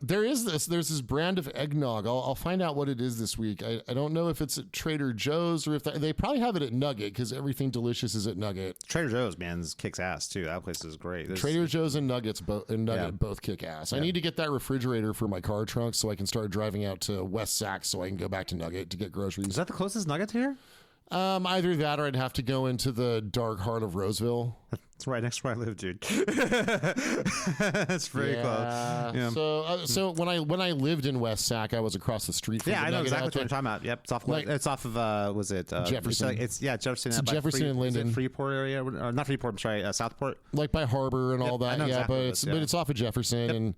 there's this brand of eggnog. I'll find out what it is this week. I don't know if it's at Trader Joe's or if they probably have it at Nugget because everything delicious is at Nugget. Trader Joe's, man, kicks ass too. That place is great. Trader Joe's and Nugget both kick ass. I need to get that refrigerator for my car trunk so I can start driving out to West Sax so I can go back to Nugget to get groceries. Is that the closest Nugget here? Either that or I'd have to go into the dark heart of Roseville. It's right next to where I live, dude. That's pretty close. Yeah. So when I lived in West Sac, I was across the street from Yeah, the I know Nugget exactly out what you're talking about. Yep, it's off of was it Jefferson. It's Jefferson. It's by Jefferson and Linden. Is it Freeport area, or not Freeport? I'm sorry, Southport. like by Harbor and all I that. know Yeah, exactly but what it's it is, yeah. but it's off of Jefferson, and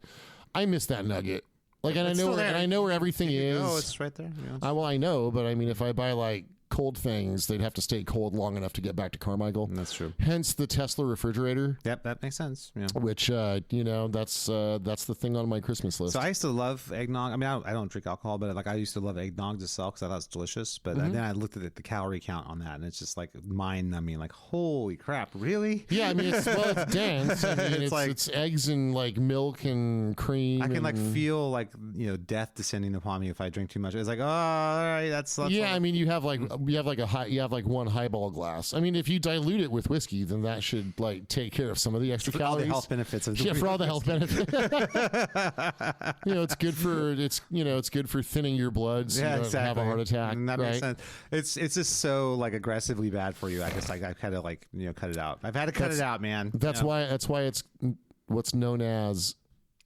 I miss that Nugget. Like, and It's still there. I know where everything is. Oh, it's right there. Yeah. Well, I know, but I mean, if I buy like cold things, they'd have to stay cold long enough to get back to Carmichael. That's true. Hence the Tesla refrigerator. Yep, that makes sense. Yeah. Which that's the thing on my Christmas list. So I used to love eggnog. I mean, I don't drink alcohol, but like I used to love eggnog itself because I thought it was delicious. But then I looked at the calorie count on that, and it's just like mind numbing. Like, holy crap, really? Yeah, I mean, it's dense. I mean, it's eggs and like milk and cream. I can like feel like death descending upon me if I drink too much. It's like, oh, all right, that's yeah. I mean, you have like one highball glass. I mean, if you dilute it with whiskey, then that should like take care of some of the extra for calories. All the health benefits of for all the health benefits. It's good for thinning your blood so you don't have a heart attack. And that makes sense. It's just so like aggressively bad for you. I guess like I kind of like cut it out. I've had to cut it out, man. That's why it's what's known as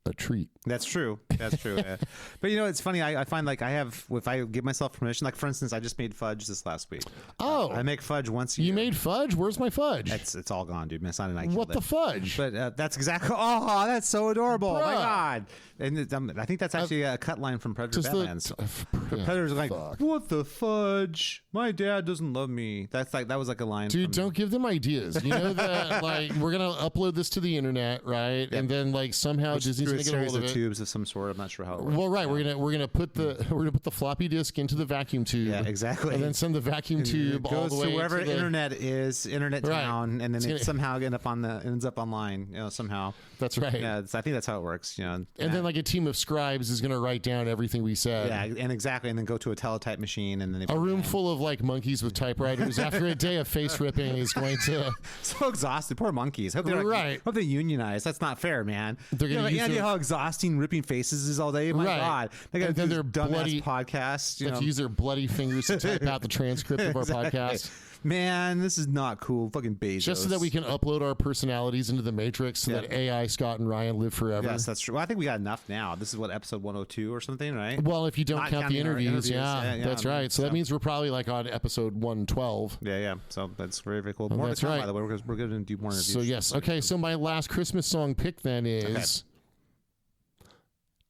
a treat. That's true. Yeah. But it's funny. I find like if I give myself permission, like for instance, I just made fudge this last week. Oh, I make fudge once a year. You made fudge? Where's my fudge? It's all gone, dude. My son and I. What the fudge? But that's exactly. Oh, that's so adorable. Bruh. Oh my god. And I think that's actually a cut line from Predator Badlands. Predator's like, fuck. What the fudge? My dad doesn't love me. That was like a line. Dude, don't give them ideas. You know that like we're gonna upload this to the internet, right? Yep. And then like somehow Disney's gonna get a hold of it. Tubes of some sort. I'm not sure how it works. Well, right. We're gonna put the floppy disk into the vacuum tube. Yeah, exactly. And then send the vacuum tube all the way to wherever the internet town, and then it somehow ends up online. Somehow. That's right. Yeah, I think that's how it works. And then like a team of scribes is gonna write down everything we said. Yeah, and exactly, and then go to a teletype machine, and then a room full of like monkeys with typewriters. After a day of face ripping, is going to so exhausted. Poor monkeys. Hope they unionize. That's not fair, man. They're gonna use idea how exhausting ripping faces is all day. My God, they got to do their bloody podcast. They have to use their bloody fingers to type out the transcript of our podcast. Man, this is not cool. Fucking Bezos. Just so that we can upload our personalities into the Matrix so that AI, Scott, and Ryan live forever. Yes, that's true. Well, I think we got enough now. This is what, episode 102 or something, right? Well, if you don't count the interviews, yeah, that's right. So that means we're probably like on episode 112. Yeah. So that's very, very cool. More that's to come, right. By the way, we're going to do more interviews. So yes. Okay, so my last Christmas song pick then is...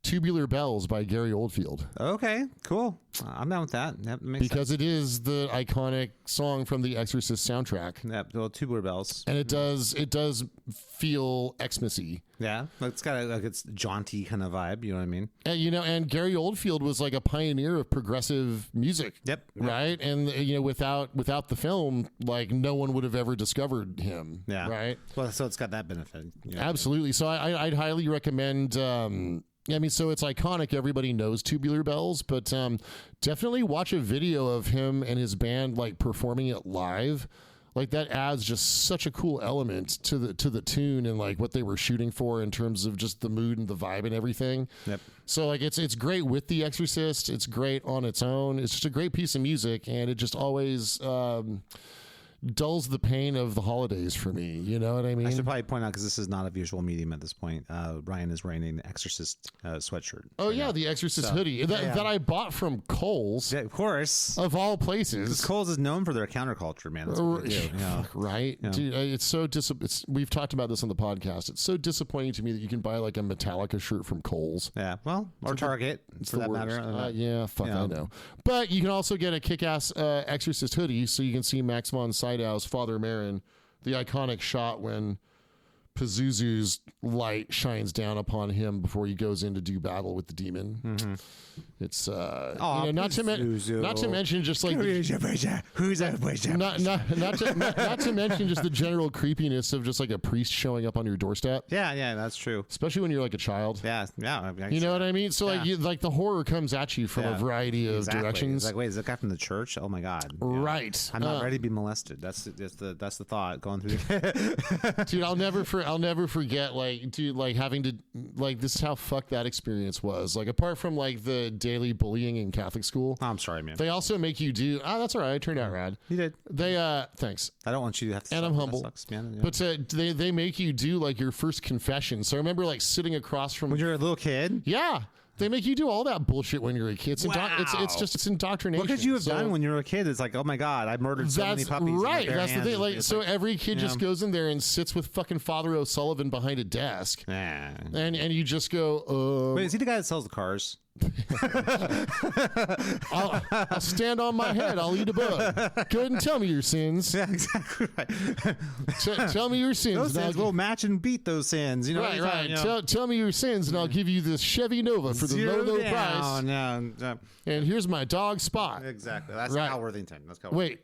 Tubular Bells by Gary Oldfield. Okay, cool. I'm down with that. That makes because sense. It is the iconic song from the Exorcist soundtrack. Yeah, well, Tubular Bells. And it does feel Xmas-y. Yeah, it's got it's jaunty kind of vibe. You know what I mean? And, and Gary Oldfield was like a pioneer of progressive music. Yep. Right. And without the film, like no one would have ever discovered him. Yeah. Right. Well, so it's got that benefit. Absolutely. So I'd highly recommend. I mean, so it's iconic. Everybody knows Tubular Bells, but definitely watch a video of him and his band like performing it live. Like that adds just such a cool element to the tune and like what they were shooting for in terms of just the mood and the vibe and everything. Yep. So like it's great with The Exorcist. It's great on its own. It's just a great piece of music, and it just always dulls the pain of the holidays for me. You know what I mean? I should probably point out, because this is not a visual medium at this point, Ryan is wearing an Exorcist sweatshirt. Oh yeah, now. The Exorcist hoodie that I bought from Kohl's. Yeah, of course, of all places. Because Kohl's is known for their counterculture, man. That's what they do. Yeah. Right, yeah. Dude, it's so we've talked about this on the podcast. It's so disappointing to me that you can buy like a Metallica shirt from Kohl's. Yeah, well, or Target, for that matter. I know. But you can also get a kick-ass Exorcist hoodie, so you can see Max von Sydow's Father Merrin, the iconic shot when Pazuzu's light shines down upon him before he goes in to do battle with the demon. Mm-hmm. It's not to mention just like who's a wizard? Not to mention just the general creepiness of just like a priest showing up on your doorstep. Yeah, that's true. Especially when you're like a child. Yeah. You know what I mean? So like the horror comes at you from a variety of directions. It's like, wait, is that guy from the church? Oh my God! Right. I'm not ready to be molested. That's the thought going through. Dude, I'll never forget like having to like this is how fucked that experience was. Like apart from like the daily bullying in Catholic school. Oh, I'm sorry, man. They also make you do. That's all right. It turned out rad. You did. They thanks. I don't want you to have to. And I'm humble. Sucks, man. Yeah. But they make you do like your first confession. So I remember like sitting across from when you're a little kid. Yeah. They make you do all that bullshit when you're a kid. It's indoctrination. What could you have done when you were a kid? It's like, oh my God, I murdered so many puppies. Right. That's the thing. Like, so every kid just goes in there and sits with fucking Father O'Sullivan behind a desk. And you just go, wait, is he the guy that sells the cars? I'll stand on my head. I'll eat a bug. Go ahead and tell me your sins. Yeah, exactly right. Tell me your sins. Those and I'll sins will match and beat those sins. You know, right, anytime, right. you know. Tell me your sins, and I'll give you this Chevy Nova for the low price. No. And here's my dog Spot. Exactly. That's Right. Cal Worthington. That's Cal. Wait.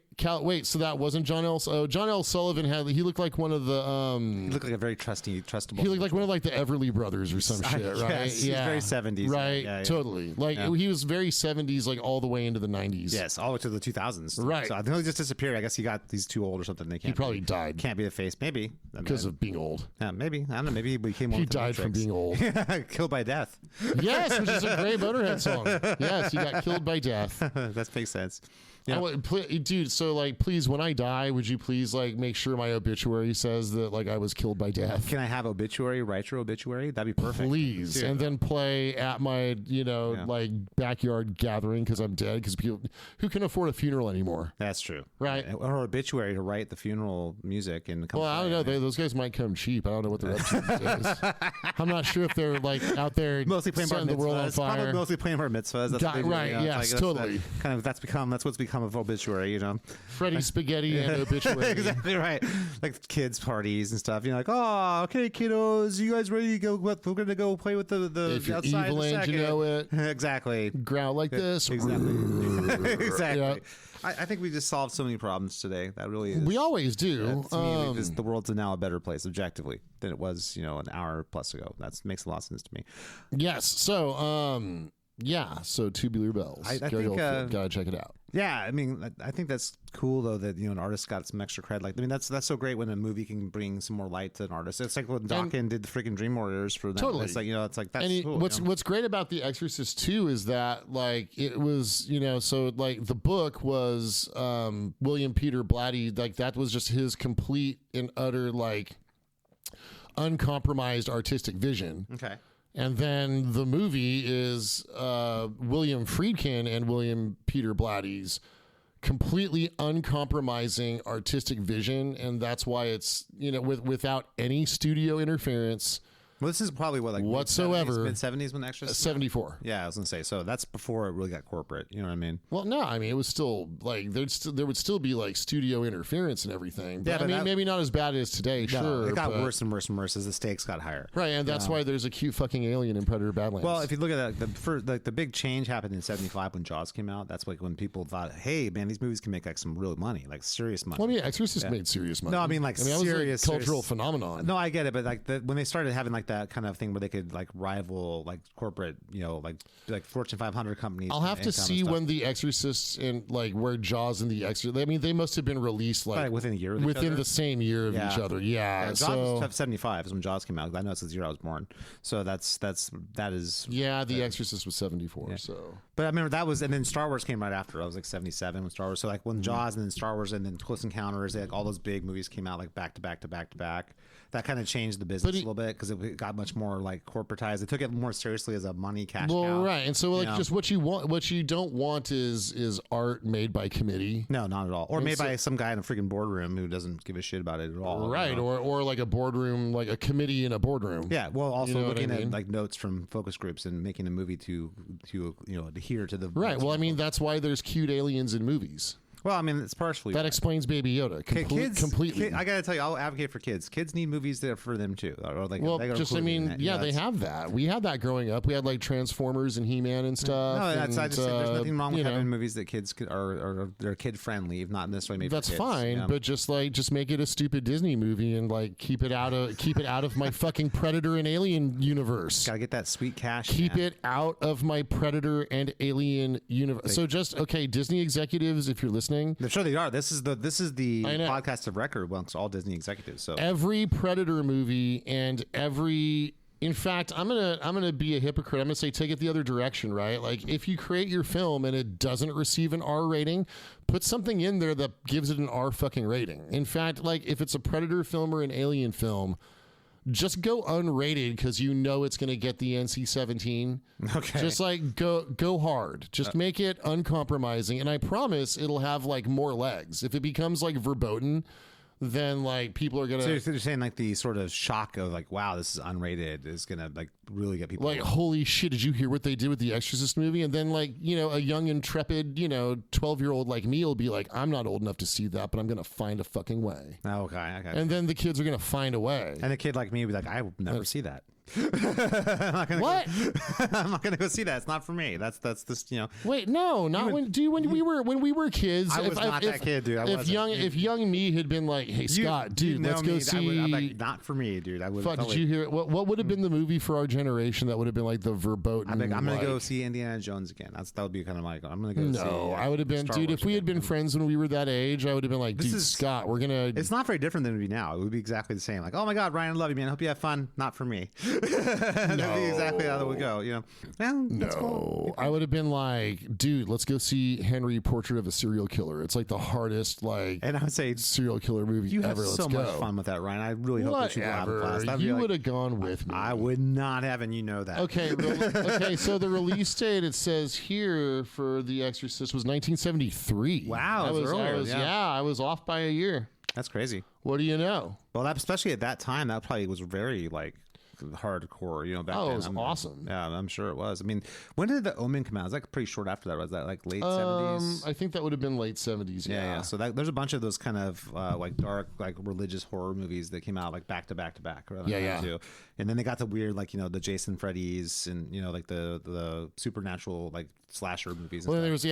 So that wasn't John L. Oh, John L. Sullivan he looked like one of the He looked like a very trustable. He looked like one of like the Everly Brothers or some shit, right? Yes, he's very 70s. Right, Yeah. totally. Like he was very 70s, like all the way into the 90s. Yes, all the way to the 2000s. Right. So I think he just disappeared. I guess he's too old or something. They can't. He probably died Can't be the face. Maybe because of being old. Yeah, maybe. I don't know. Maybe he became one He with the died from Matrix. being old. Killed by death. Yes, which is a great Motorhead song. Yes, he got killed by death. That makes sense. Yeah. Dude, so like, please, when I die, would you please like make sure my obituary says that like I was killed by death? Can I have obituary, write your obituary? That'd be perfect. Please, Dude. and then play at my like backyard gathering because I'm dead. Because people who can afford a funeral anymore. That's true. Right. Or obituary to write the funeral music and come. Well, I don't know. Those guys might come cheap. I don't know what they're up to these days. I'm not sure if they're like out there mostly playing bar setting the world on mitzvahs. fire. Probably mostly playing bar mitzvahs. That's what they do, Right, you know? yes, It's like, totally. That's what's become of obituary, you know. Freddie Spaghetti and obituary. Exactly right. Like kids parties and stuff. You're like, oh, okay, kiddos, you guys ready to go? We're gonna go play with the If you're outside evil in a and you second. know it, Exactly. growl like this. Exactly. Exactly. Yeah. I think we just solved so many problems today. That really is. We always do. To me, the world's now a better place objectively than it was, an hour plus ago. That makes a lot of sense to me. Yes. So, so Tubular Bells. I Gary think, Oldfield. Gotta check it out. Yeah, I mean, I think that's cool though that an artist got some extra credit. Like, I mean, that's so great when a movie can bring some more light to an artist. It's like when Dawkins did the freaking Dream Warriors for them. Totally. It's like it's like that's And cool. what's great about The Exorcist too is that like it was so like the book was William Peter Blatty, like that was just his complete and utter like uncompromised artistic vision. Okay. And then the movie is William Friedkin and William Peter Blatty's completely uncompromising artistic vision, and that's why it's without any studio interference. Well, this is probably what whatsoever mid 70s when Exorcist. 74. Yeah, I was gonna say. So that's before it really got corporate. You know what I mean? Well, no, I mean it was still like there would still be like studio interference and everything. But, Yeah, but I mean that- maybe not as bad as today. No, sure, it got but- worse and worse and worse as the stakes got higher. Right, and that's why there's a cute fucking alien in Predator Badlands. Well, if you look at that, the big change happened in '75 when Jaws came out. That's like when people thought, "Hey, man, these movies can make like some real money, like serious money." well, I mean, Exorcist made serious money. No, I mean, like, that was serious- a cultural serious- phenomenon. No, I get it, but like when they started having like that kind of thing where they could like rival like corporate, like Fortune 500 companies. I'll have and to kind of see stuff. when The Exorcist and like where Jaws and The Exorcist. I mean, they must have been released like Probably within a year of each within other. the same year of Yeah. each other. Yeah, Jaws so was 75 is when Jaws came out. I know it's the year I was born, so that is. yeah, The Exorcist was 74. So But I remember that was, and then Star Wars came right after. I was like 77 when Star Wars. So like when Jaws and then Star Wars and then Close Encounters, like all those big movies came out like back to back to back to back. That kind of changed the business a little bit because it got much more like corporatized. They took it more seriously as a money cash well, cow. right, and so like know? just what you don't want is art made by committee. No, not at all. Or made so- by some guy in a freaking boardroom who doesn't give a shit about it at all. Right, you know? or like a boardroom, like a committee in a boardroom. Yeah, well, also know what looking I mean? at like notes from focus groups and making a movie to adhere to the Right. Well, I mean, that's why there's cute aliens in movies. Well, I mean, it's partially That right. explains Baby Yoda Kids completely. I gotta tell you, I'll advocate for kids. Kids need movies that are for them too. Or like, Well, they gotta just I include it in mean, that. yeah, they it's- have that. We had that growing up. We had like Transformers and He-Man and stuff. No, that's, I and, just think there's nothing wrong with you know, having movies that kids are they're kid friendly, if not necessarily made That's for kids. fine, Yeah. but just make it a stupid Disney movie and like keep it out of my fucking Predator and Alien universe. Gotta get that sweet cash. Keep man. it out of my Predator and Alien universe. So just Disney executives, if you're listening, I'm sure they are. This is the I know. podcast of record amongst all Disney executives. So every Predator movie and every. In fact, I'm gonna be a hypocrite. I'm gonna say take it the other direction, right? Like if you create your film and it doesn't receive an R rating, put something in there that gives it an R fucking rating. In fact, like if it's a Predator film or an Alien film, just go unrated because you know it's gonna get the NC-17. Okay. Just like go hard. Just make it uncompromising, and I promise it'll have like more legs. If it becomes like verboten, then like people are gonna So you're saying like the sort of shock of like, wow, this is unrated is gonna like really get people like, holy shit, did you hear what they did with the Exorcist movie? And then like, you know, a young, intrepid, 12-year-old like me will be like, I'm not old enough to see that, but I'm gonna find a fucking way. Oh, okay. And then the kids are gonna find a way. And a kid like me would be like, I will never see that. I'm not gonna What? I'm not gonna go see that. It's not for me. That's this. Wait, no, not when we were kids. I was not that kid, dude. If young me had been like, hey Scott, dude, let's go see. I'm like, not for me, dude. I would. Did you hear what would have been the movie for our generation that would have been like the verboten? I'm gonna go see Indiana Jones again. That would be kind of like, I'm gonna go. No, I would have been, dude. If we had been friends when we were that age, I would have been like, dude, Scott, we're gonna. It's not very different than it would be now. It would be exactly the same. Like, oh my God, Ryan, I love you, man. Hope you have fun. Not for me. That'd be exactly how that would go. Well, that's cool. I would have been like, dude, let's go see Henry, Portrait of a Serial Killer. It's like the hardest and I would say serial killer movie you ever. have so much fun with that, Ryan. I really hope that you go out of class. You would have gone with me. I would not have, and you know that. Okay, okay. So the release date, it says here for The Exorcist was 1973. Wow, I was off by a year. That's crazy. What do you know? Well, especially at that time, that probably was very like hardcore, back then. It was awesome. Yeah, I'm sure it was. I mean, when did The Omen come out? It was like pretty short after that. Was that like late 70s? I think that would have been late 70s. Yeah. So there's a bunch of those kind of like dark, like religious horror movies that came out like back to back to back. Too. And then they got the weird, like, the Jason Freddy's and, like the supernatural, like slasher movies. Well, there was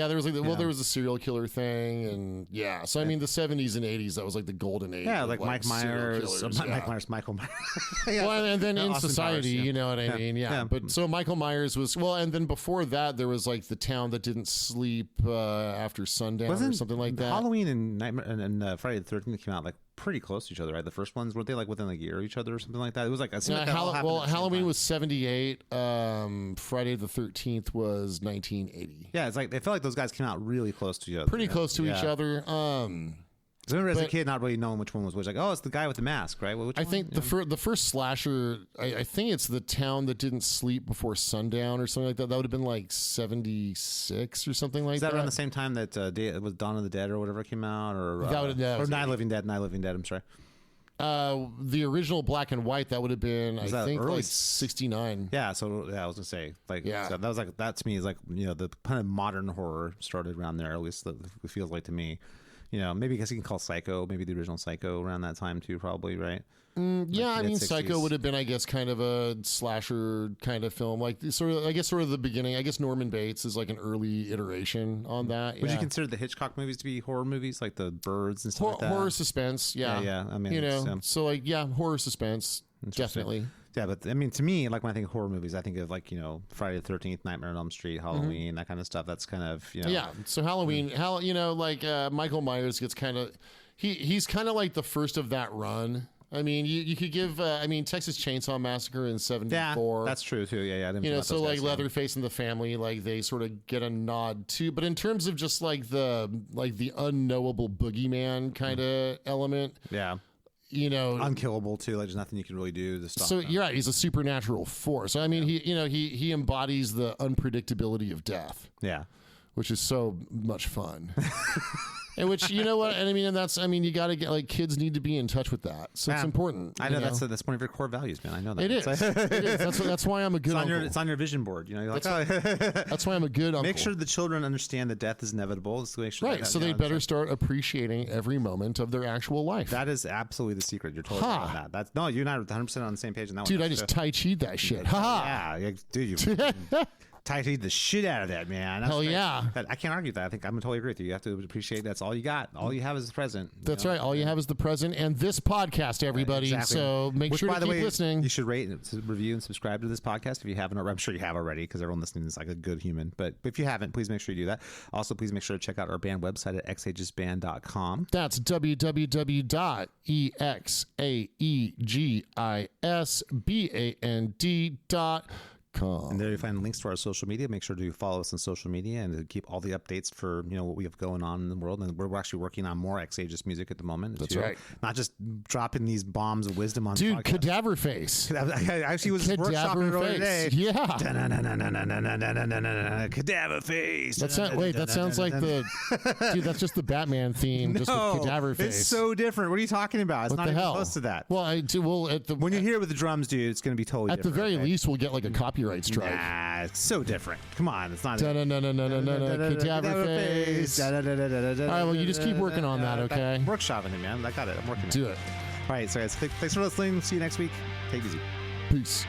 a serial killer thing. And so, I mean, the 70s and 80s, that was like the golden age. Yeah, like Michael Myers. Well, and then in Austin Society, Powers, you know what I mean? Yeah. But so Michael Myers was, and then before that, there was like The Town That Didn't Sleep After Sundown or something like that. Halloween and Friday the 13th came out like pretty close to each other, right? The first ones, were they like within like a year of each other or something like that? It was like Halloween was 78. Friday the 13th was 1980. Yeah, it's like they felt like those guys came out really close to each other. Pretty close to each other. I remember as a kid not really knowing which one was which. Like, oh, it's the guy with the mask, right? I think the first slasher, I think it's The Town That Didn't Sleep Before Sundown or something like that. That would have been like 76 or something like that. Is that around the same time that it was Dawn of the Dead or whatever came out? Or Night of Living Dead, I'm sorry. The original black and white, that would have been, I think, early? like 69. Yeah, so I was gonna say, like, so that was like, that to me is like, the kind of modern horror started around there. At least it feels like to me. Maybe because you can call Psycho, maybe the original Psycho around that time too, probably, right? Yeah, I mean, Psycho would have been, I guess, kind of a slasher kind of film, like sort of the beginning. I guess Norman Bates is like an early iteration on that. Would you consider the Hitchcock movies to be horror movies, like The Birds and stuff like that? Horror suspense, yeah. I mean, so like, horror suspense, definitely. Yeah, but I mean, to me, like when I think of horror movies, I think of like Friday the 13th, Nightmare on Elm Street, Halloween, that kind of stuff. That's kind of Yeah. So Halloween, like Michael Myers gets kind of he's kind of like the first of that run. I mean, you could give Texas Chainsaw Massacre in 74. Yeah, that's true too. Yeah. I didn't so like Leatherface and the family, like they sort of get a nod too. But in terms of just like the unknowable boogeyman kind of element, yeah. Unkillable too. Like there's nothing you can really do to stop. So you're right. He's a supernatural force. I mean, he embodies the unpredictability of death. Yeah, which is so much fun. And which, you know what, and I mean, and that's, I mean, you got to get, like, kids need to be in touch with that, so it's important. I know, that's one of your core values, man. I know that. It is. It is. That's why I'm a good uncle. It's on your vision board. You're like, that's why I'm a good uncle. Make sure the children understand that death is inevitable. Right, so they better start appreciating every moment of their actual life. That is absolutely the secret. You're totally right on that. You and I are 100% on the same page on that one. Dude, I just Tai Chi'd that shit. Ha! Yeah, dude, you Tai Chi'd the shit out of that, man. Hell yeah. I can't argue with that. I think I'm totally agree with you. You have to appreciate that's all you got. All you have is the present. That's right. All you have is the present and this podcast, everybody. Exactly. So make sure to keep listening. You should rate, review, and subscribe to this podcast if you haven't already. I'm sure you have already because everyone listening is like a good human. But if you haven't, please make sure you do that. Also, please make sure to check out our band website at xaegisband.com. That's www.exaegisband.com. cadaverface.com. And there you find links to our social media. Make sure to follow us on social media and to keep all the updates for what we have going on in the world. And we're actually working on more X Aegis music at the moment. That's too. right. Not just dropping these bombs of wisdom on Dude, podcasts. Cadaver Face. I actually was workshopping it earlier today. Yeah. Cadaver face. That sounds like the dude. That's just the Batman theme, just with Cadaver Face. It's so different. What are you talking about? It's What not the even hell? close to that. Well, When you hear it with the drums, dude, it's going to be totally at the different. very least, we'll get like a copyright strike. Nah, it's so different. Come on, it's not. Cadaver Face. All right, well, you just keep working on that, okay? I'm workshopping it, man. I got it. I'm working. Do it. All right, so guys, thanks for listening. See you next week. Take it easy. Peace.